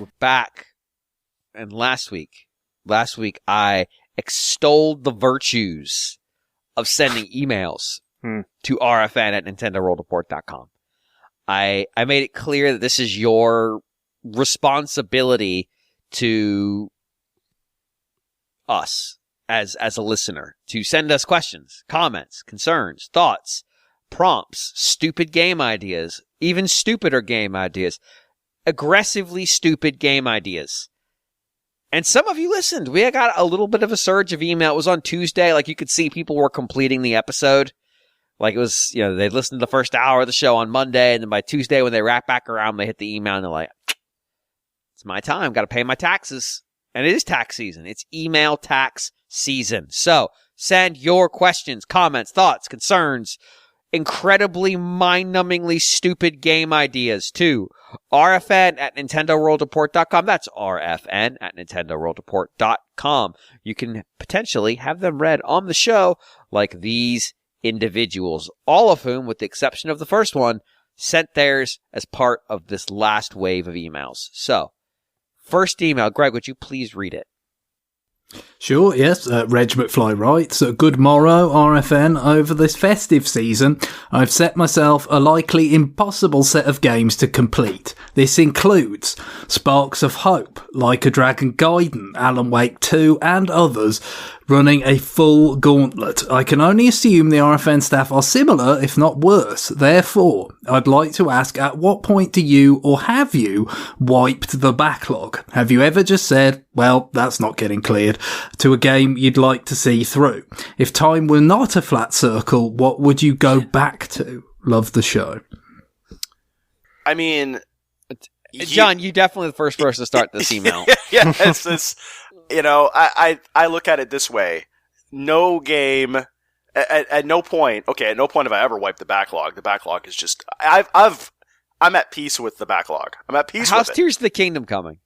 We're back. And last week I extolled the virtues of sending emails to rfn@nintendoworldreport.com. I made it clear that this is your responsibility to us as a listener to send us questions, comments, concerns, thoughts, prompts, stupid game ideas, even stupider game ideas, aggressively stupid game ideas. And some of you listened. We got a little bit of a surge of email. It was on Tuesday. Like you could see people were completing the episode. Like it was, they listened to the first hour of the show on Monday, and then by Tuesday when they wrap back around, they hit the email and they're like, it's my time. Got to pay my taxes. And it is tax season. It's email tax season. So send your questions, comments, thoughts, concerns, incredibly mind-numbingly stupid game ideas to rfn@nintendoworldreport.com. That's rfn@nintendoworldreport.com. You can potentially have them read on the show like these individuals, all of whom, with the exception of the first one, sent theirs as part of this last wave of emails. So, first email. Greg, would you please read it? Sure, yes. Reg McFly writes, good morrow, RFN. Over this festive season, I've set myself a likely impossible set of games to complete. This includes Sparks of Hope, Like a Dragon Gaiden, Alan Wake 2, and others, running a full gauntlet. I can only assume the RFN staff are similar, if not worse. Therefore, I'd like to ask, at what point do you, or have you, wiped the backlog? Have you ever just said, well, that's not getting cleared, to a game you'd like to see through? If time were not a flat circle, what would you go back to? Love the show. I mean... John, you're definitely the first person to start this email. Yeah, it's this... You know, I look at it this way. No game, at no point have I ever wiped the backlog. The backlog is just, I'm at peace with the backlog. I'm at peace with it. How's Tears of the Kingdom coming?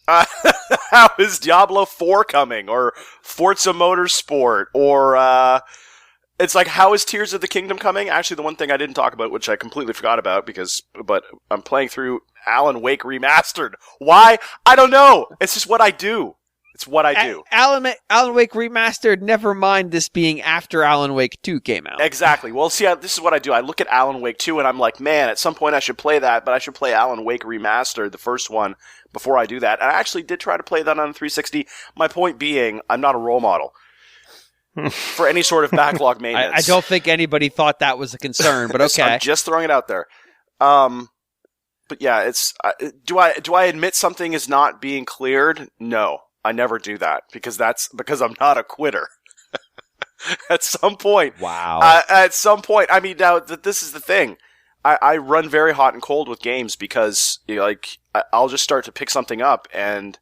How is Diablo 4 coming? Or Forza Motorsport? Or, it's like, how is Tears of the Kingdom coming? Actually, the one thing I didn't talk about, which I completely forgot about, but I'm playing through Alan Wake Remastered. Why? I don't know. It's just what I do. It's what I do. Alan Wake Remastered, never mind this being after Alan Wake 2 came out. Exactly. Well, see, this is what I do. I look at Alan Wake 2 and I'm like, man, at some point I should play that, but I should play Alan Wake Remastered, the first one, before I do that. And I actually did try to play that on 360. My point being, I'm not a role model for any sort of backlog maintenance. I don't think anybody thought that was a concern, but okay. I'm just throwing it out there. But yeah, it's do I admit something is not being cleared? No. I never do that because I'm not a quitter. At some point. Wow. At some point. I mean, now, this is the thing. I run very hot and cold with games because, you know, like, I'll just start to pick something up, and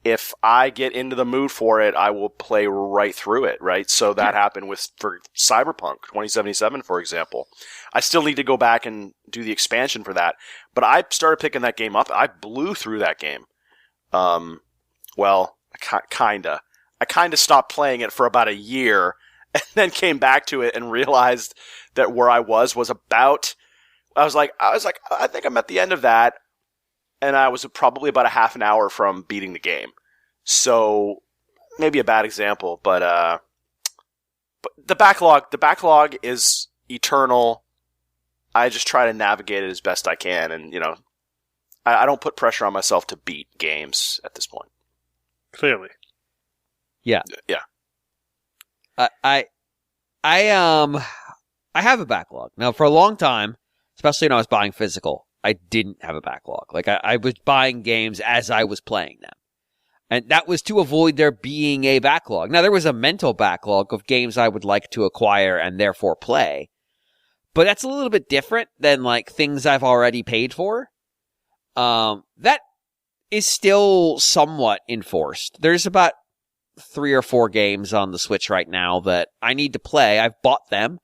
if I get into the mood for it, I will play right through it, right? So that happened for Cyberpunk 2077, for example. I still need to go back and do the expansion for that. But I started picking that game up. I blew through that game. Well, kinda. I kinda stopped playing it for about a year, and then came back to it and realized that where I was about. I was like, I think I'm at the end of that, and I was probably about a half an hour from beating the game. So maybe a bad example, but the backlog is eternal. I just try to navigate it as best I can, and you know, I don't put pressure on myself to beat games at this point. Clearly. Yeah. Yeah. I have a backlog. Now, for a long time, especially when I was buying physical, I didn't have a backlog. Like, I was buying games as I was playing them. And that was to avoid there being a backlog. Now, there was a mental backlog of games I would like to acquire and therefore play. But that's a little bit different than, like, things I've already paid for. That is still somewhat enforced. There's about 3 or 4 games on the Switch right now that I need to play. I've bought them.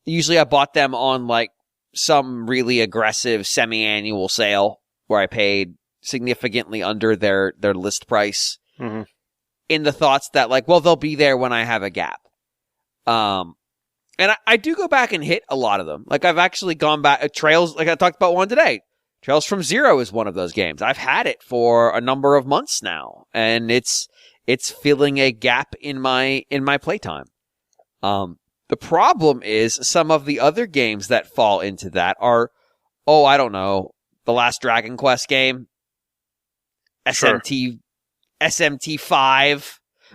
Usually I bought them on like some really aggressive semi-annual sale where I paid significantly under their list price in the thoughts that like, well, they'll be there when I have a gap. And I do go back and hit a lot of them. Like I've actually gone back Trails, like I talked about one today. Trails from Zero is one of those games. I've had it for a number of months now, and it's filling a gap in my playtime. The problem is some of the other games that fall into that are, I don't know, the last Dragon Quest game, SMT5,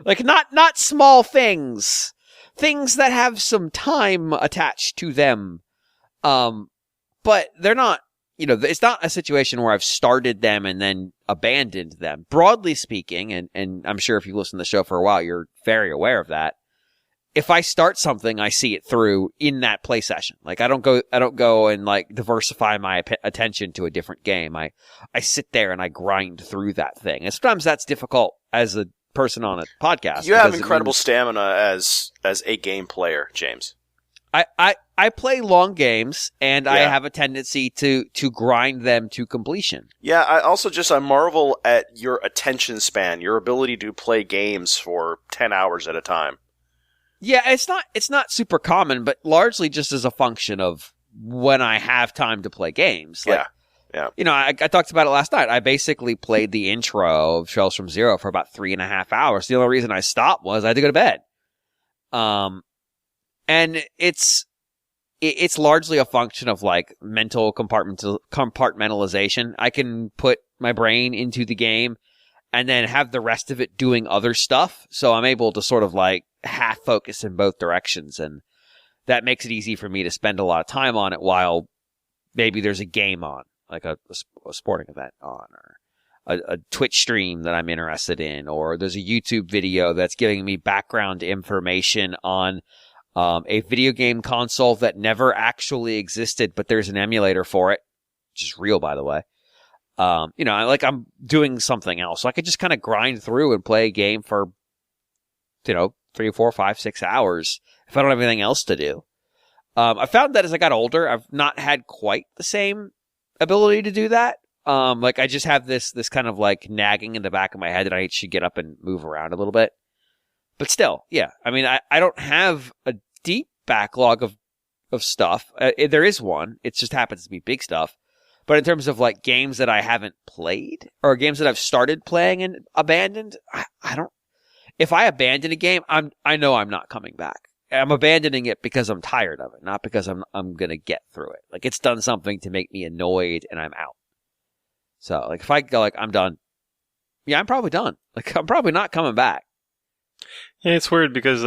like not small things that have some time attached to them, but they're not. You know, it's not a situation where I've started them and then abandoned them. Broadly speaking, and I'm sure if you listen to the show for a while, you're very aware of that. If I start something, I see it through in that play session. Like I don't go and like diversify my attention to a different game. I sit there and I grind through that thing. And sometimes that's difficult as a person on a podcast. You have incredible stamina as a game player, James. I play long games, and I have a tendency to grind them to completion. Yeah, I marvel at your attention span, your ability to play games for 10 hours at a time. Yeah, it's not super common, but largely just as a function of when I have time to play games. Like, Yeah. I talked about it last night. I basically played the intro of Trails from Zero for about 3.5 hours. The only reason I stopped was I had to go to bed. And it's largely a function of like mental compartmentalization. I can put my brain into the game and then have the rest of it doing other stuff. So I'm able to sort of like half focus in both directions. And that makes it easy for me to spend a lot of time on it while maybe there's a game on, like a sporting event on, or a Twitch stream that I'm interested in, or there's a YouTube video that's giving me background information on a video game console that never actually existed, but there's an emulator for it, which is real, by the way. I'm doing something else. So I could just kind of grind through and play a game for, 3, 4, 5, 6 hours if I don't have anything else to do. I found that as I got older, I've not had quite the same ability to do that. I just have this kind of like nagging in the back of my head that I should get up and move around a little bit. But still, yeah. I mean, I don't have a deep backlog of stuff. There is one. It just happens to be big stuff. But in terms of like games that I haven't played or games that I've started playing and abandoned, I don't. If I abandon a game, I know I'm not coming back. I'm abandoning it because I'm tired of it, not because I'm gonna get through it. Like it's done something to make me annoyed and I'm out. So like if I go like I'm done, yeah, I'm probably done. Like I'm probably not coming back. Yeah, it's weird because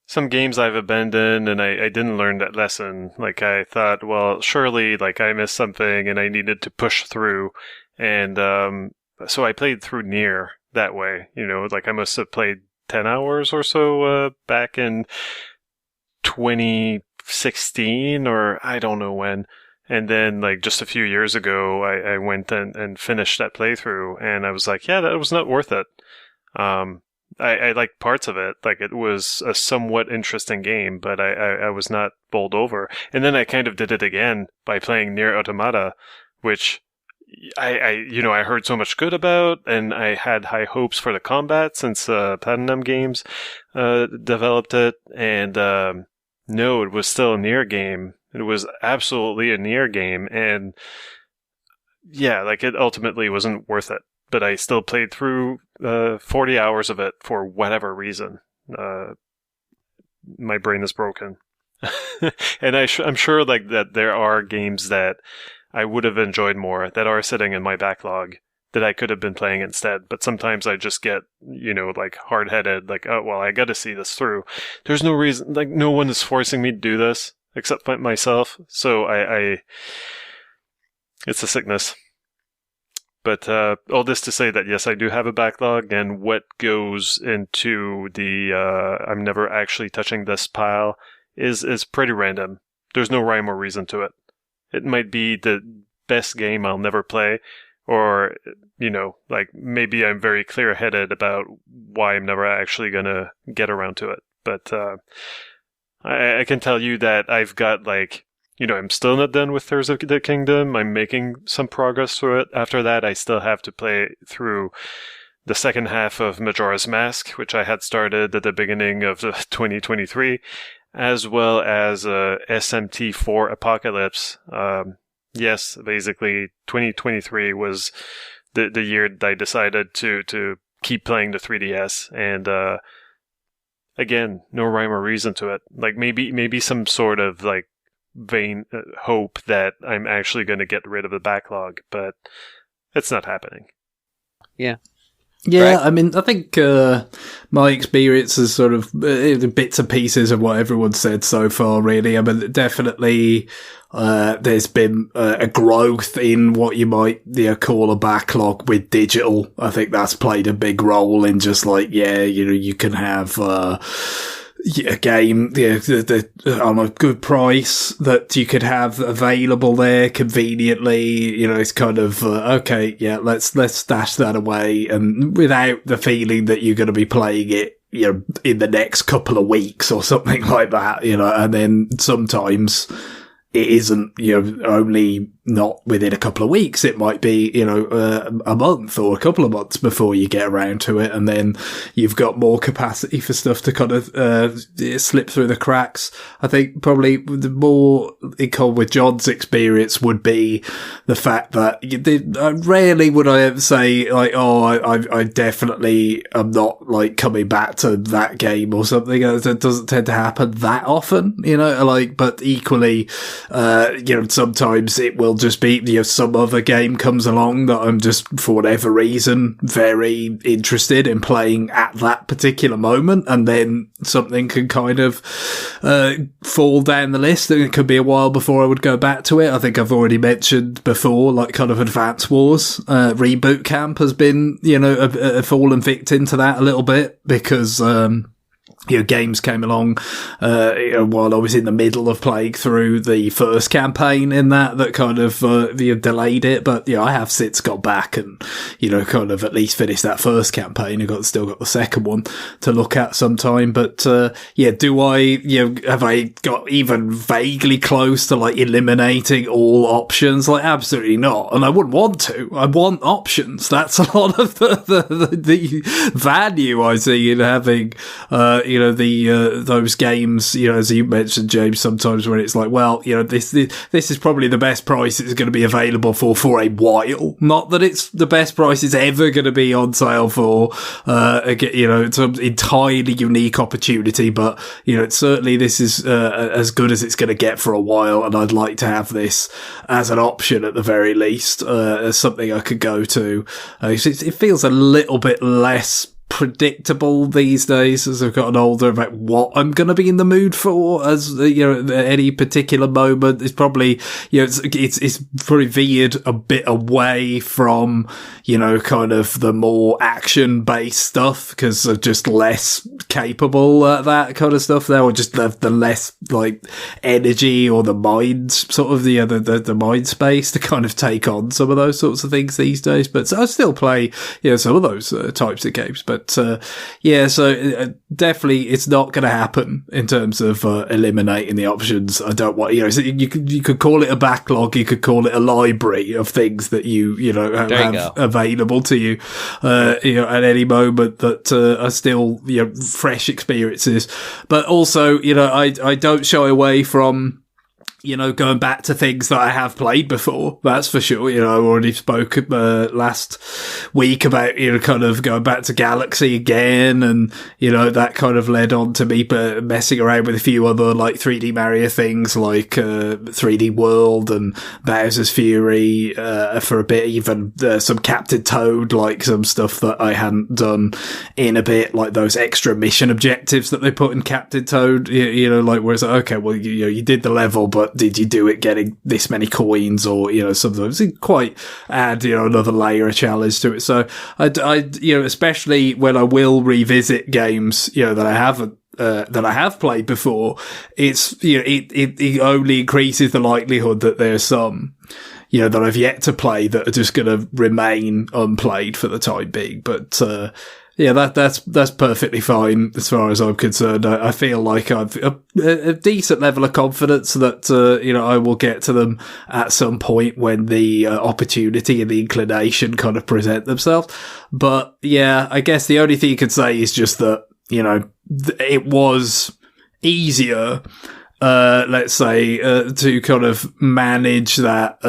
some games I've abandoned and I didn't learn that lesson. Like I thought, well, surely like I missed something and I needed to push through, and so I played through Nier that way. Like I must have played 10 hours or so back in 2016 or I don't know when. And then like just a few years ago, I went and finished that playthrough and I was like, yeah, that was not worth it. I liked parts of it. Like it was a somewhat interesting game, but I was not bowled over. And then I kind of did it again by playing Nier Automata, which I heard so much good about, and I had high hopes for the combat since Platinum Games developed it. And no, it was still a Nier game. It was absolutely a Nier game, and yeah, like it ultimately wasn't worth it. But I still played through 40 hours of it for whatever reason. My brain is broken. And I'm sure like that there are games that I would have enjoyed more that are sitting in my backlog that I could have been playing instead. But sometimes I just get, like hard-headed, like, oh, well, I got to see this through. There's no reason, like no one is forcing me to do this except myself. So it's a sickness. But all this to say that, yes, I do have a backlog, and what goes into the I'm never actually touching this pile is pretty random. There's no rhyme or reason to it. It might be the best game I'll never play, or, like maybe I'm very clear-headed about why I'm never actually going to get around to it. But I can tell you that I've got like, I'm still not done with Tears of the Kingdom. I'm making some progress through it. After that, I still have to play through the second half of Majora's Mask, which I had started at the beginning of 2023, as well as SMT4 Apocalypse. Yes, basically 2023 was the year that I decided to keep playing the 3DS, and again, no rhyme or reason to it. Like maybe some sort of like vain hope that I'm actually going to get rid of the backlog, but it's not happening. Yeah. Yeah, right. I mean, I think my experience is sort of bits and pieces of what everyone said so far, really. I mean, definitely there's been a growth in what you might call a backlog with digital. I think that's played a big role in just like, you can have a game on a good price that you could have available there conveniently. It's kind of okay, yeah, let's stash that away, and without the feeling that you're going to be playing it in the next couple of weeks or something like that. And then sometimes it isn't, only not within a couple of weeks. It might be, a month or a couple of months before you get around to it. And then you've got more capacity for stuff to kind of, slip through the cracks. I think probably the more in common with John's experience would be the fact that rarely would I ever say like, I definitely am not like coming back to that game or something. It doesn't tend to happen that often, but equally, sometimes it will just be, some other game comes along that I'm just, for whatever reason, very interested in playing at that particular moment. And then something can kind of, fall down the list, and it could be a while before I would go back to it. I think I've already mentioned before, like kind of Advance Wars, Reboot Camp has been, a fallen victim to that a little bit because, games came along, while I was in the middle of playing through the first campaign in that kind of, delayed it. But, I have since got back and, kind of at least finished that first campaign. Still got the second one to look at sometime. But, do I, have I got even vaguely close to like eliminating all options? Like, absolutely not. And I wouldn't want to. I want options. That's a lot of the value I see in having, those games, as you mentioned, James, sometimes when it's like, well, this is probably the best price it's going to be available for a while. Not that it's the best price it's ever going to be on sale for, it's an entirely unique opportunity, but, certainly this is, as good as it's going to get for a while. And I'd like to have this as an option at the very least, as something I could go to. It feels a little bit less predictable these days as I've gotten older about what I'm going to be in the mood for as any particular moment. Is probably it's probably veered a bit away from kind of the more action based stuff because I'm just less capable at that kind of stuff there, or just the less like energy or the mind sort of the mind space to kind of take on some of those sorts of things these days. But I still play some of those types of games, but definitely it's not going to happen in terms of eliminating the options. I don't want, so you could call it a backlog, you could call it a library of things that you have available to you, at any moment that are still, fresh experiences. But also, I don't shy away from, going back to things that I have played before. That's for sure. I already spoke last week about, kind of going back to Galaxy again. And, that kind of led on to me messing around with a few other like 3D Mario things like 3D World and Bowser's Fury for a bit. Even some Captain Toad, like some stuff that I hadn't done in a bit, like those extra mission objectives that they put in Captain Toad. Like where it's like, okay, well, you did the level, but did you do it getting this many coins, or sometimes it quite add another layer of challenge to it. So I especially when I will revisit games that I haven't that I have played before, it's it only increases the likelihood that there's some that I've yet to play that are just going to remain unplayed for the time being. But that's perfectly fine as far as I'm concerned. I feel like I've a decent level of confidence that, I will get to them at some point when the opportunity and the inclination kind of present themselves. But yeah, I guess the only thing you could say is just that, it was easier, let's say, to kind of manage that,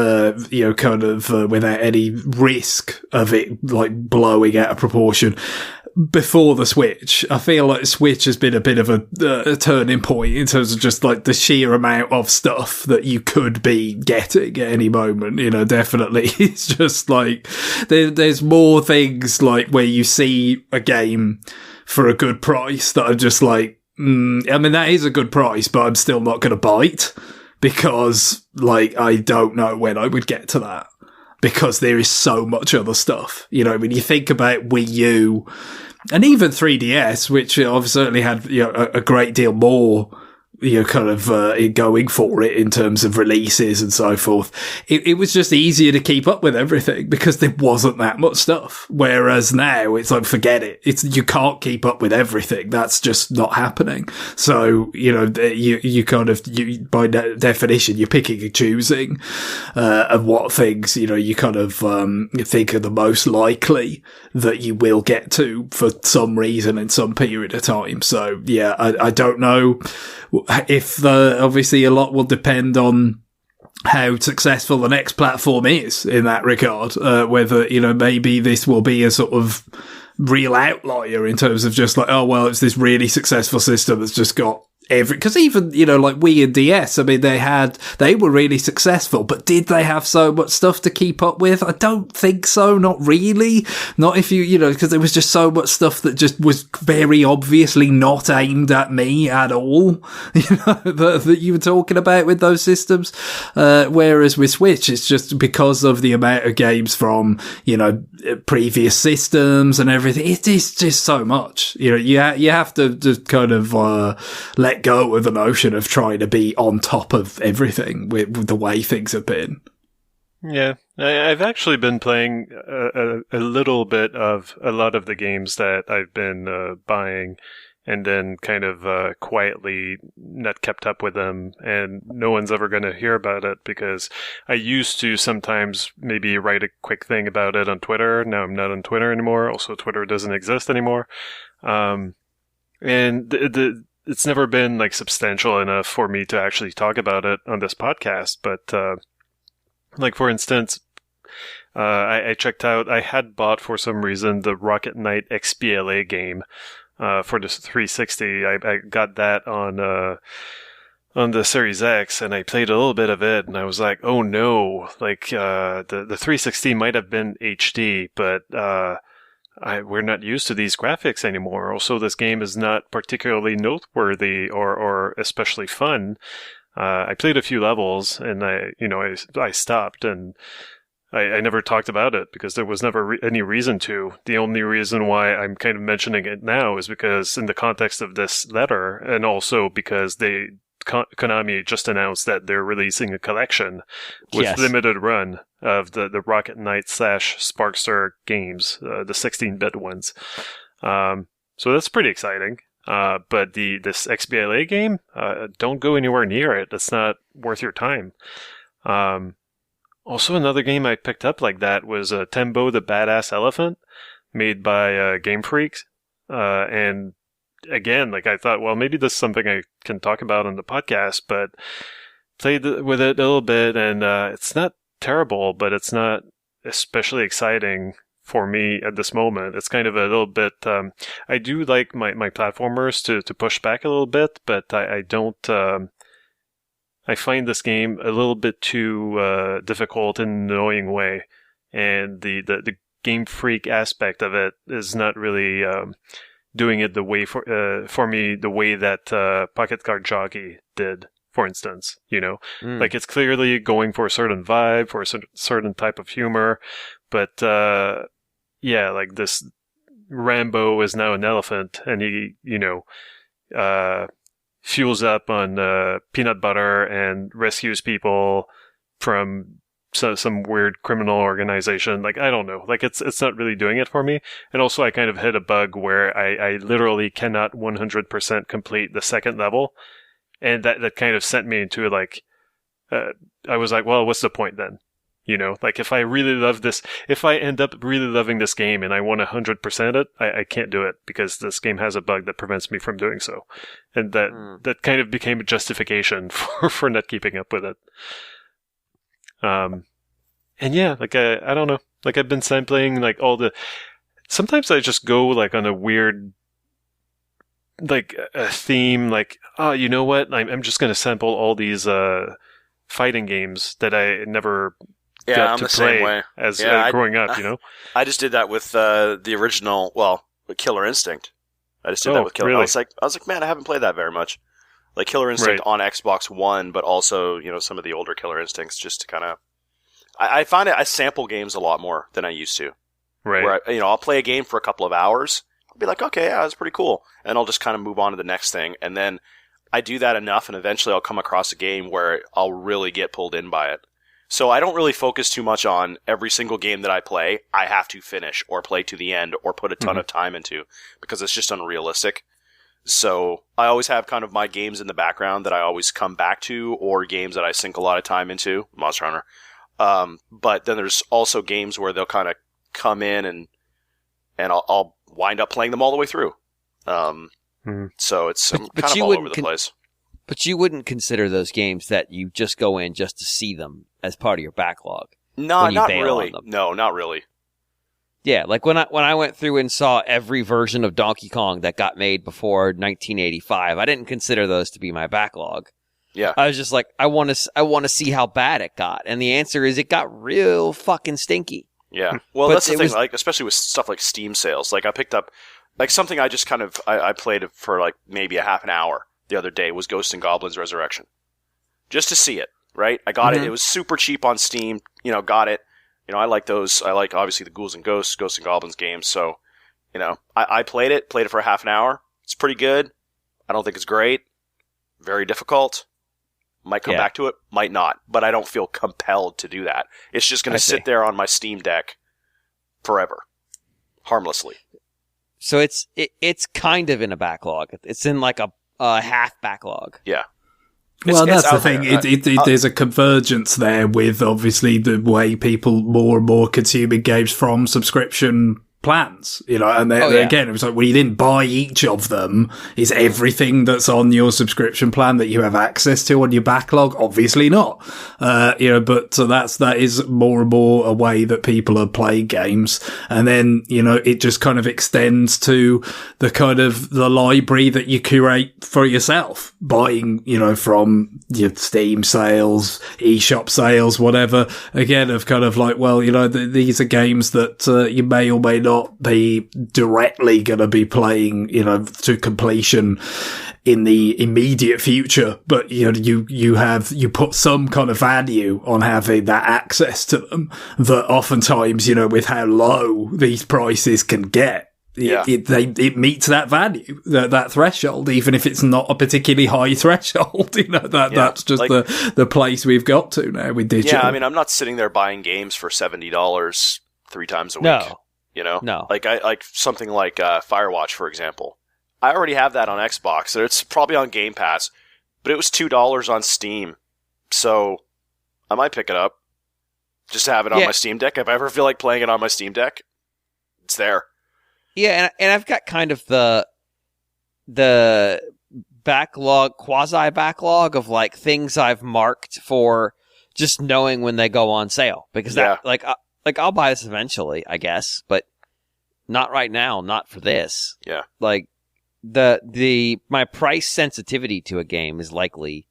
without any risk of it like blowing out of proportion before the Switch. I feel like Switch has been a bit of a turning point in terms of just like the sheer amount of stuff that you could be getting at any moment. Definitely it's just like there's more things like where you see a game for a good price that I'm just like, that is a good price, but I'm still not going to bite because like I don't know when I would get to that. Because there is so much other stuff. When you think about Wii U and even 3DS, which I've certainly had, a great deal more, kind of going for it in terms of releases and so forth. It was just easier to keep up with everything because there wasn't that much stuff. Whereas now it's like, forget it. You can't keep up with everything. That's just not happening. So, you kind of, by definition, you're picking and choosing, of what things, you kind of, think are the most likely that you will get to for some reason in some period of time. So yeah, I don't know if obviously a lot will depend on how successful the next platform is in that regard. Whether, maybe this will be a sort of real outlier in terms of just like, oh, well, it's this really successful system that's just got because even, like Wii and DS, I mean, they were really successful, but did they have so much stuff to keep up with? I don't think so. Not really. Not if because there was just so much stuff that just was very obviously not aimed at me at all, that you were talking about with those systems. Whereas with Switch, it's just because of the amount of games from, previous systems and everything. It is just so much. You have to just kind of, let go of the notion of trying to be on top of everything with the way things have been. Yeah, I've actually been playing a little bit of a lot of the games that I've been buying, and then kind of quietly not kept up with them, and no one's ever going to hear about it because I used to sometimes maybe write a quick thing about it on Twitter. Now I'm not on Twitter anymore. Also, Twitter doesn't exist anymore. And it's never been like substantial enough for me to actually talk about it on this podcast. But like for instance, I checked out. I had bought for some reason the Rocket Knight XBLA game for the 360. I got that on the Series X, and I played a little bit of it, and I was like, oh no, like the 360 might have been HD, but we're not used to these graphics anymore. Also, this game is not particularly noteworthy or especially fun. I played a few levels and I stopped, and I never talked about it because there was never any reason to. The only reason why I'm kind of mentioning it now is because in the context of this letter, and also because Konami just announced that they're releasing a collection with limited run of the Rocket Knight / Sparkster games, the 16-bit ones. So that's pretty exciting. But this XBLA game, don't go anywhere near it. It's not worth your time. Also, another game I picked up like that was Tembo the Badass Elephant, made by Game Freak. And again, like I thought, well, maybe this is something I can talk about on the podcast, but played with it a little bit, and it's not terrible, but it's not especially exciting for me at this moment. It's kind of a little bit, I do like my platformers to push back a little bit, but I don't, I find this game a little bit too difficult in an annoying way, and the Game Freak aspect of it is not really doing it the way for me the way that Pocket Card Jockey did, for instance. Like it's clearly going for a certain vibe, for a certain type of humor, but like this Rambo is now an elephant, and he fuels up on peanut butter and rescues people from some weird criminal organization. Like, I don't know. Like, it's not really doing it for me. And also, I kind of hit a bug where I literally cannot 100% complete the second level. And that kind of sent me into, like, I was like, well, what's the point then? Like, if I really love this, if I end up really loving this game and I want 100% it, I can't do it because this game has a bug that prevents me from doing so. And that kind of became a justification for not keeping up with it. And yeah, like, I don't know, like I've been sampling like sometimes I just go like on a weird, like a theme, like, oh, you know what? I'm just going to sample all these, fighting games that I never got to play as growing up, I just did that with, the original, with Killer Instinct. I just did that with Killer. Really? I was like, man, I haven't played that very much. Like Killer Instinct on Xbox One, but also, some of the older Killer Instincts, just to kind of, I find I sample games a lot more than I used to. Right. Where I'll play a game for a couple of hours. I'll be like, okay, yeah, that's pretty cool. And I'll just kind of move on to the next thing. And then I do that enough, and eventually I'll come across a game where I'll really get pulled in by it. So I don't really focus too much on every single game that I play, I have to finish or play to the end or put a ton of time into, because it's just unrealistic. So I always have kind of my games in the background that I always come back to, or games that I sink a lot of time into, Monster Hunter. But then there's also games where they'll kind of come in and I'll wind up playing them all the way through. So it's kind of all over the place. But you wouldn't consider those games that you just go in just to see them as part of your backlog? No, not really. No, not really. Yeah, like when I went through and saw every version of Donkey Kong that got made before 1985, I didn't consider those to be my backlog. Yeah. I was just like, I want to see how bad it got. And the answer is it got real fucking stinky. Yeah. Well, that's the thing, like, especially with stuff like Steam sales. Like, I picked up, like, something I just kind of, I played it for, like, maybe a half an hour the other day was Ghosts and Goblins Resurrection. Just to see it, right? I got it. It was super cheap on Steam. Got it. I like those. I like, obviously, the Ghouls and Ghosts and Goblins games. So, I played it for a half an hour. It's pretty good. I don't think it's great. Very difficult. Might come back to it, might not. But I don't feel compelled to do that. It's just going to sit there on my Steam Deck forever. Harmlessly. So it's kind of in a backlog. It's in like a half backlog. Yeah. Well, that's the thing. There's a convergence there with obviously the way people more and more consuming games from subscription plans, and then again, it was like, well, you didn't buy each of them. Is everything that's on your subscription plan that you have access to on your backlog? Obviously not. But so that is more and more a way that people are playing games. And then, it just kind of extends to the kind of the library that you curate for yourself, buying, from your Steam sales, eShop sales, whatever. Again, of kind of like, well, these are games that you may or may not be directly going to be playing, to completion in the immediate future, but you put some kind of value on having that access to them that oftentimes, with how low these prices can get, it meets that value, that threshold, even if it's not a particularly high threshold. That's just like, the place we've got to now with digital. Yeah, I mean, I'm not sitting there buying games for $70 3 times a week. No. Like something like Firewatch, for example. I already have that on Xbox, so it's probably on Game Pass, but it was $2 on Steam, so I might pick it up just to have it on my Steam Deck. If I ever feel like playing it on my Steam Deck, it's there. Yeah, and I've got kind of the backlog, quasi-backlog of like things I've marked for just knowing when they go on sale, because Like, I'll buy this eventually, I guess, but not right now, not for this. Yeah. Like, my price sensitivity to a game is likely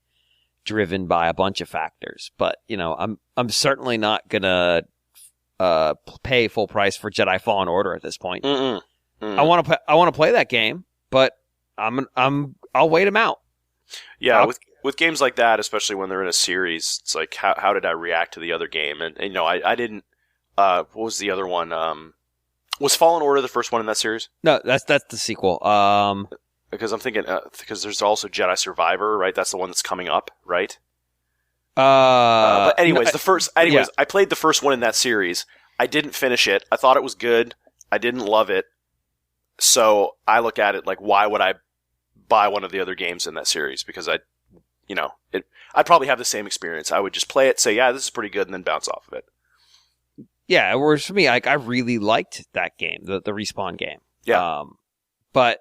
driven by a bunch of factors, but, I'm certainly not gonna, pay full price for Jedi Fallen Order at this point. I want to play that game, but I'll wait them out. Yeah, with games like that, especially when they're in a series, it's like, how did I react to the other game? And I didn't. What was the other one? Was Fallen Order the first one in that series? No, that's the sequel. Because I'm thinking, because there's also Jedi Survivor, right? That's the one that's coming up, right? But anyways, I played the first one in that series. I didn't finish it. I thought it was good. I didn't love it. So I look at it like, why would I buy one of the other games in that series? Because I'd probably have the same experience. I would just play it, say, yeah, this is pretty good, and then bounce off of it. Yeah, whereas for me, like, I really liked that game, the Respawn game. Yeah. But,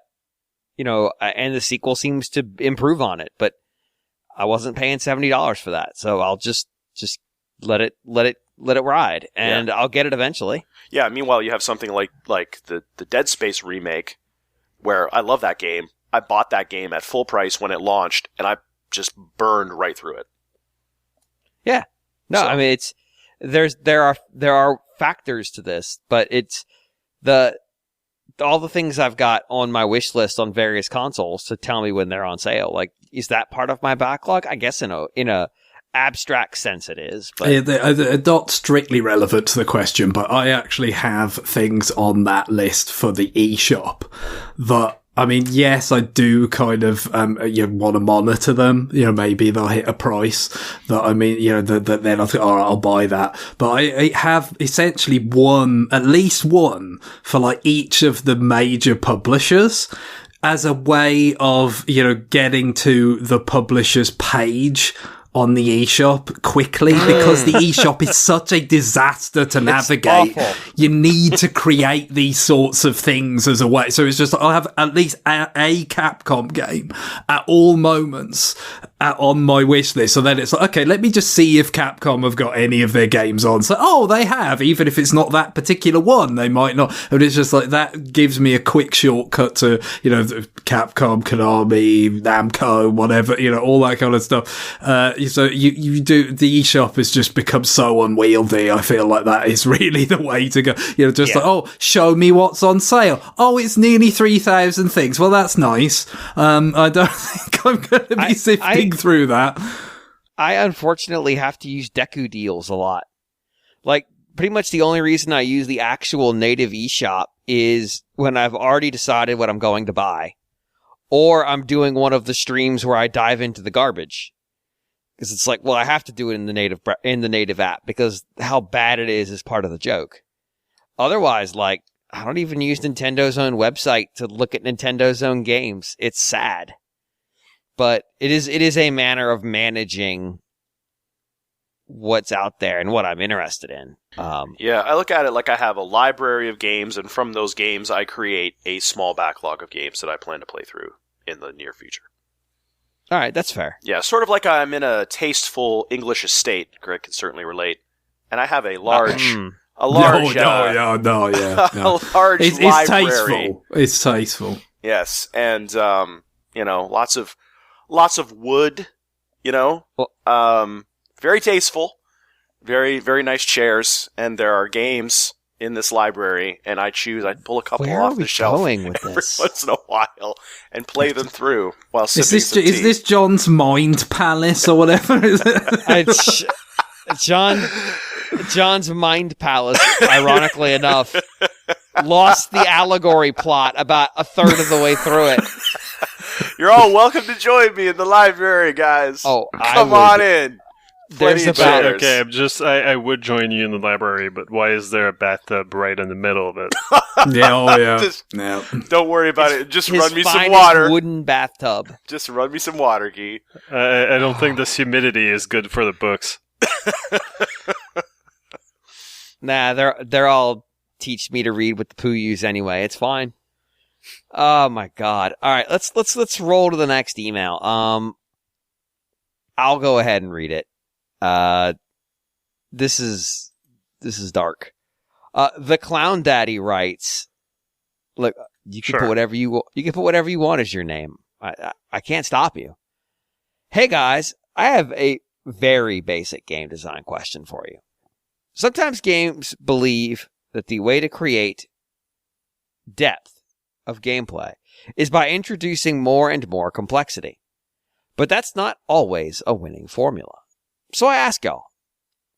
and the sequel seems to improve on it, but I wasn't paying $70 for that, so I'll just let it ride, and I'll get it eventually. Yeah, meanwhile, you have something like the Dead Space remake, where I love that game. I bought that game at full price when it launched, and I just burned right through it. Yeah. No, I mean, there are factors to this, but it's all the things I've got on my wish list on various consoles to tell me when they're on sale. Like, is that part of my backlog? I guess in a abstract sense it is. But they're not strictly relevant to the question, but I actually have things on that list for the eShop that I mean, yes, I do kind of, want to monitor them. Maybe they'll hit a price that, that then I think, all right, I'll buy that. But I have essentially at least one for like each of the major publishers as a way of, getting to the publisher's page on the eShop quickly, because the eShop is such a disaster to navigate. You need to create these sorts of things as a way. So it's just, I'll have at least a Capcom game at all moments on my wish list. So then it's like, okay, let me just see if Capcom have got any of their games on. So, they have, even if it's not that particular one, they might not. And it's just like, that gives me a quick shortcut to, Capcom, Konami, Namco, whatever, all that kind of stuff. So you do, the eShop has just become so unwieldy. I feel like that is really the way to go. Like, show me what's on sale. Oh, it's nearly 3,000 things. Well, that's nice. I don't think I'm going to be sifting through that. I unfortunately have to use Deku deals a lot. Like, pretty much the only reason I use the actual native eShop is when I've already decided what I'm going to buy, or I'm doing one of the streams where I dive into the garbage. Because it's like, well, I have to do it in the native app, because how bad it is part of the joke. Otherwise, like, I don't even use Nintendo's own website to look at Nintendo's own games. It's sad. But it is a manner of managing what's out there and what I'm interested in. I look at it like I have a library of games, and from those games, I create a small backlog of games that I plan to play through in the near future. All right, that's fair. Yeah, sort of like I'm in a tasteful English estate. Greg can certainly relate. And I have a large... A large it's library. Tasteful. It's tasteful. Yes, and lots of wood. Very tasteful, very very nice chairs, and there are games in this library, and I pull a couple off the shelf every once in a while and play them through while sipping some tea. Is this John's Mind Palace or whatever? John's Mind Palace, ironically enough, lost the allegory plot about a third of the way through it. You're all welcome to join me in the library, guys. Oh, come on in. Okay, I would join you in the library, but why is there a bathtub right in the middle of it? Don't worry about it. Just run me some water. Wooden bathtub. Just run me some water, Guy. I don't think this humidity is good for the books. Nah, they're all teach me to read with the Puyus anyway. It's fine. Oh my god! All right, let's roll to the next email. I'll go ahead and read it. This is dark. The Clown Daddy writes, "Look, you can put whatever you want as your name. I can't stop you. Hey guys, I have a very basic game design question for you. Sometimes games believe that the way to create depth of gameplay is by introducing more and more complexity. But that's not always a winning formula. So I ask y'all,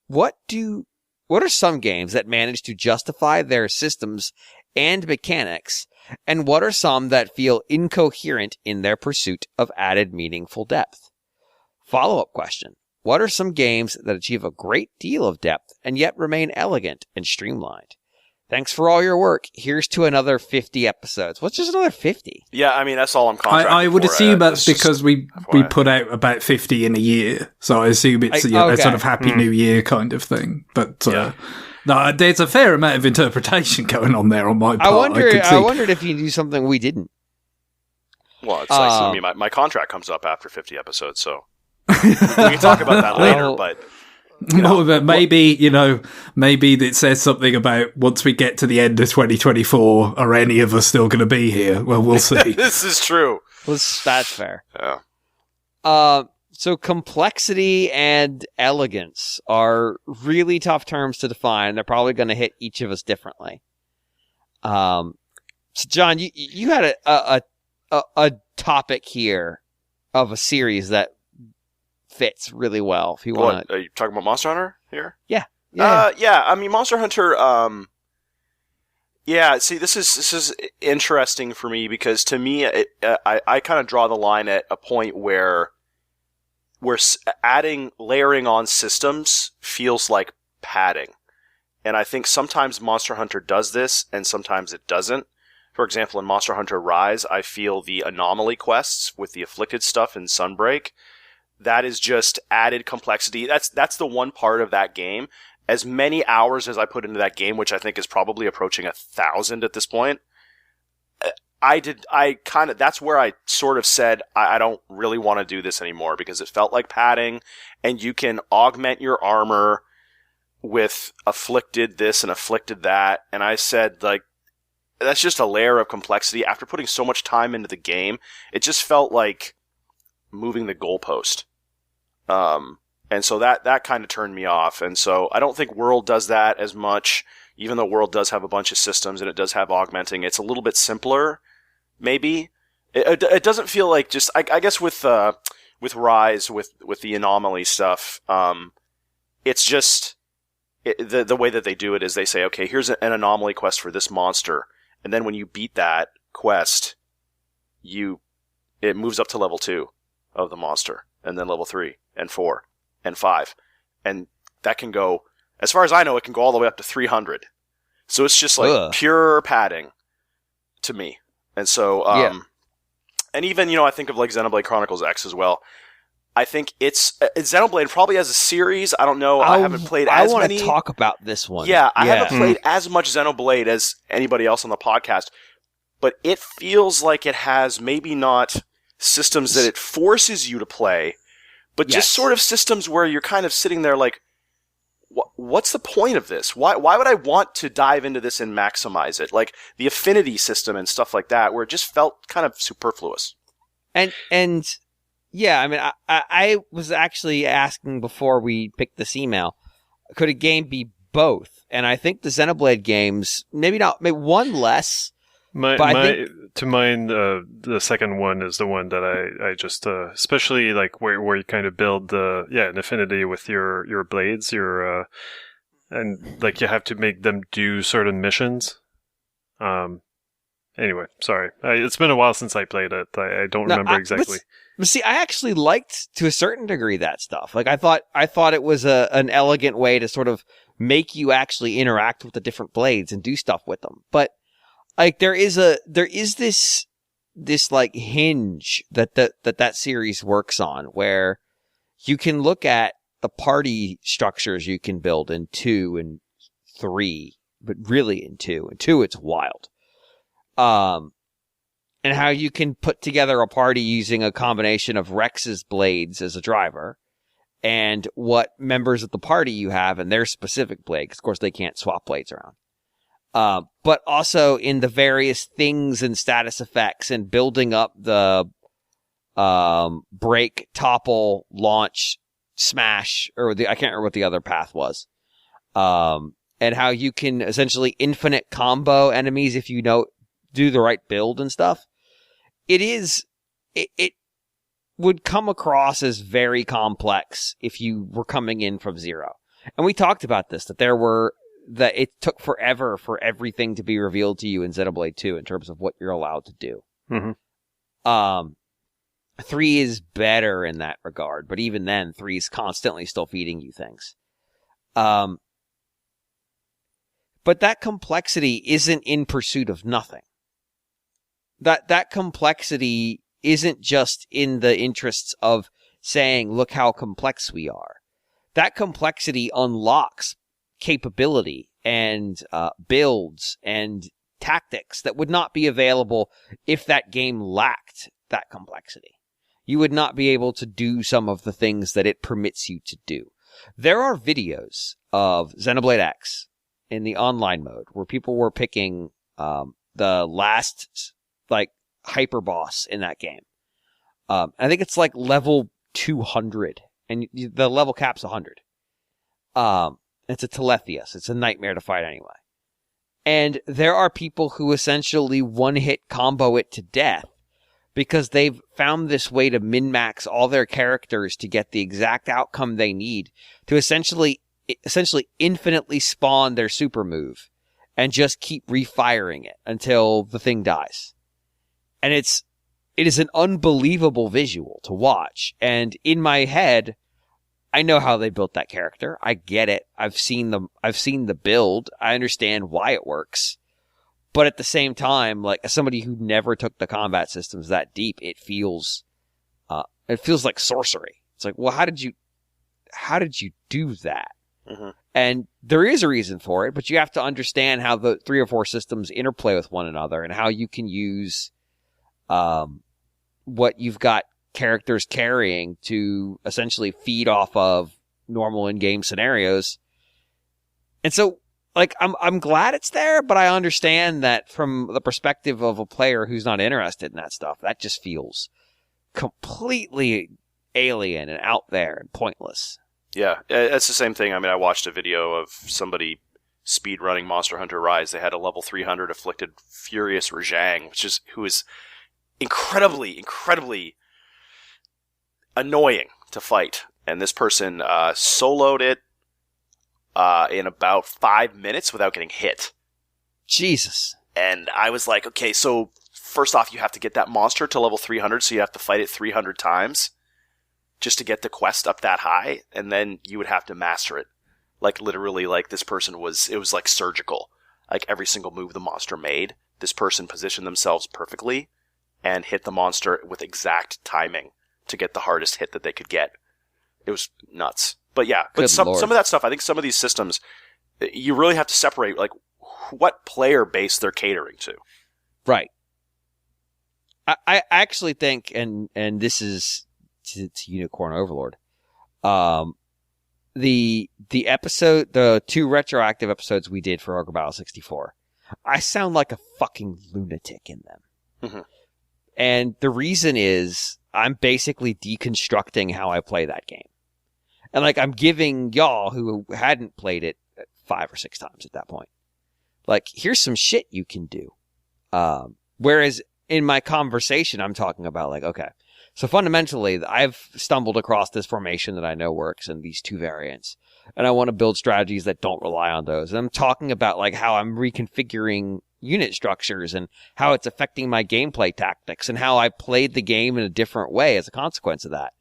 what are some games that manage to justify their systems and mechanics, and what are some that feel incoherent in their pursuit of added meaningful depth? Follow-up question. What are some games that achieve a great deal of depth and yet remain elegant and streamlined? Thanks for all your work. Here's to another 50 episodes. What's just another 50? Yeah, I mean, that's all I'm contracted I would for, assume that's because we put out about 50 in a year. So I assume it's a sort of Happy New Year kind of thing. But no, there's a fair amount of interpretation going on there on my part. I wondered if you knew something we didn't. Well, it's like my contract comes up after 50 episodes, so we can talk about that later, but... but maybe it says something about once we get to the end of 2024, are any of us still going to be here? Well, we'll see. This is true. That's fair. Yeah. So complexity and elegance are really tough terms to define. They're probably going to hit each of us differently. So John, you had a topic here of a series that fits really well. If you want, are you talking about Monster Hunter here? Yeah. I mean, Monster Hunter. Yeah, see, this is interesting for me because to me, I kind of draw the line at a point where layering on systems feels like padding. And I think sometimes Monster Hunter does this, and sometimes it doesn't. For example, in Monster Hunter Rise, I feel the anomaly quests with the afflicted stuff in Sunbreak, that is just added complexity. That's the one part of that game. As many hours as I put into that game, which I think is probably approaching 1,000 at this point, that's where I sort of said, I don't really want to do this anymore because it felt like padding, and you can augment your armor with afflicted this and afflicted that. And I said, like, that's just a layer of complexity. After putting so much time into the game, it just felt like moving the goalpost. And so that kind of turned me off. And so I don't think World does that as much, even though World does have a bunch of systems and it does have augmenting. It's a little bit simpler, maybe. It doesn't feel like just, I guess with Rise, with the anomaly stuff, it's just, the way that they do it is they say, okay, here's an anomaly quest for this monster. And then when you beat that quest, it moves up to level 2 of the monster, and then level 3 and 4. And 5. And that can go, as far as I know, it can go all the way up to 300. So it's just like pure padding to me. And so, and even, I think of like Xenoblade Chronicles X as well. I think it's Xenoblade probably as a series. I don't know. I haven't played as many. I want to talk about this one. Yeah, I haven't played as much Xenoblade as anybody else on the podcast. But it feels like it has maybe not systems that it forces you to play, but just sort of systems where you're kind of sitting there like, what's the point of this? Why would I want to dive into this and maximize it? Like the affinity system and stuff like that, where it just felt kind of superfluous. And yeah, I mean, I was actually asking before we picked this email, could a game be both? And I think the Xenoblade games, maybe one less. To mine, the second one is the one that I just, especially like where you kind of build an affinity with your blades, and like you have to make them do certain missions. Anyway, sorry. It's been a while since I played it. I don't remember exactly. But see, I actually liked to a certain degree that stuff. Like I thought it was an elegant way to sort of make you actually interact with the different blades and do stuff with them. But like there is this like hinge that series works on where you can look at the party structures you can build in 2 and 3, but really in 2. In 2 it's wild. And how you can put together a party using a combination of Rex's blades as a driver and what members of the party you have and their specific blade, because of course they can't swap blades around. But also in the various things and status effects and building up the break, topple, launch, smash, or I can't remember what the other path was. And how you can essentially infinite combo enemies if you do the right build and stuff. It would come across as very complex if you were coming in from zero. And we talked about this, that it took forever for everything to be revealed to you in Xenoblade 2 in terms of what you're allowed to do. Mm-hmm. 3 is better in that regard, but even then, 3 is constantly still feeding you things. But that complexity isn't in pursuit of nothing. That complexity isn't just in the interests of saying, look how complex we are. That complexity unlocks capability and builds and tactics that would not be available if that game lacked that complexity. You would not be able to do some of the things that it permits you to do. There are videos of Xenoblade X in the online mode where people were picking the last like hyper boss in that game. I think it's like level 200 and the level cap's 100. It's a Teletheus. It's a nightmare to fight anyway. And there are people who essentially one-hit combo it to death because they've found this way to min-max all their characters to get the exact outcome they need to essentially infinitely spawn their super move and just keep refiring it until the thing dies. And it is an unbelievable visual to watch. And in my head, I know how they built that character. I get it. I've seen the build. I understand why it works. But at the same time, like, as somebody who never took the combat systems that deep, it feels like sorcery. It's like, well, how did you do that? Mm-hmm. And there is a reason for it, but you have to understand how the 3 or 4 systems interplay with one another and how you can use what you've got characters carrying to essentially feed off of normal in-game scenarios. And so, like, I'm glad it's there, but I understand that from the perspective of a player who's not interested in that stuff, that just feels completely alien and out there and pointless. Yeah, it's the same thing. I mean, I watched a video of somebody speedrunning Monster Hunter Rise. They had a level 300 afflicted Furious Rajang, who is incredibly annoying to fight. And this person soloed it in about 5 minutes without getting hit. Jesus. And I was like, okay, so first off, you have to get that monster to level 300, so you have to fight it 300 times just to get the quest up that high, and then you would have to master it. Like, literally, like, this person it was like surgical. Like, every single move the monster made, this person positioned themselves perfectly and hit the monster with exact timing to get the hardest hit that they could get. It was nuts. But yeah, but some of that stuff, I think some of these systems, you really have to separate, like, what player base they're catering to. Right. I actually think, and this is to Unicorn Overlord, the episode, the 2 retroactive episodes we did for Ogre Battle 64, I sound like a fucking lunatic in them. Mm-hmm. And the reason is I'm basically deconstructing how I play that game. And, like, I'm giving y'all who hadn't played it 5 or 6 times at that point, like, here's some shit you can do. Whereas in my conversation, I'm talking about, like, okay, so fundamentally, I've stumbled across this formation that I know works in these 2 variants, and I want to build strategies that don't rely on those. And I'm talking about, like, how I'm reconfiguring unit structures and how it's affecting my gameplay tactics and how I played the game in a different way as a consequence of that.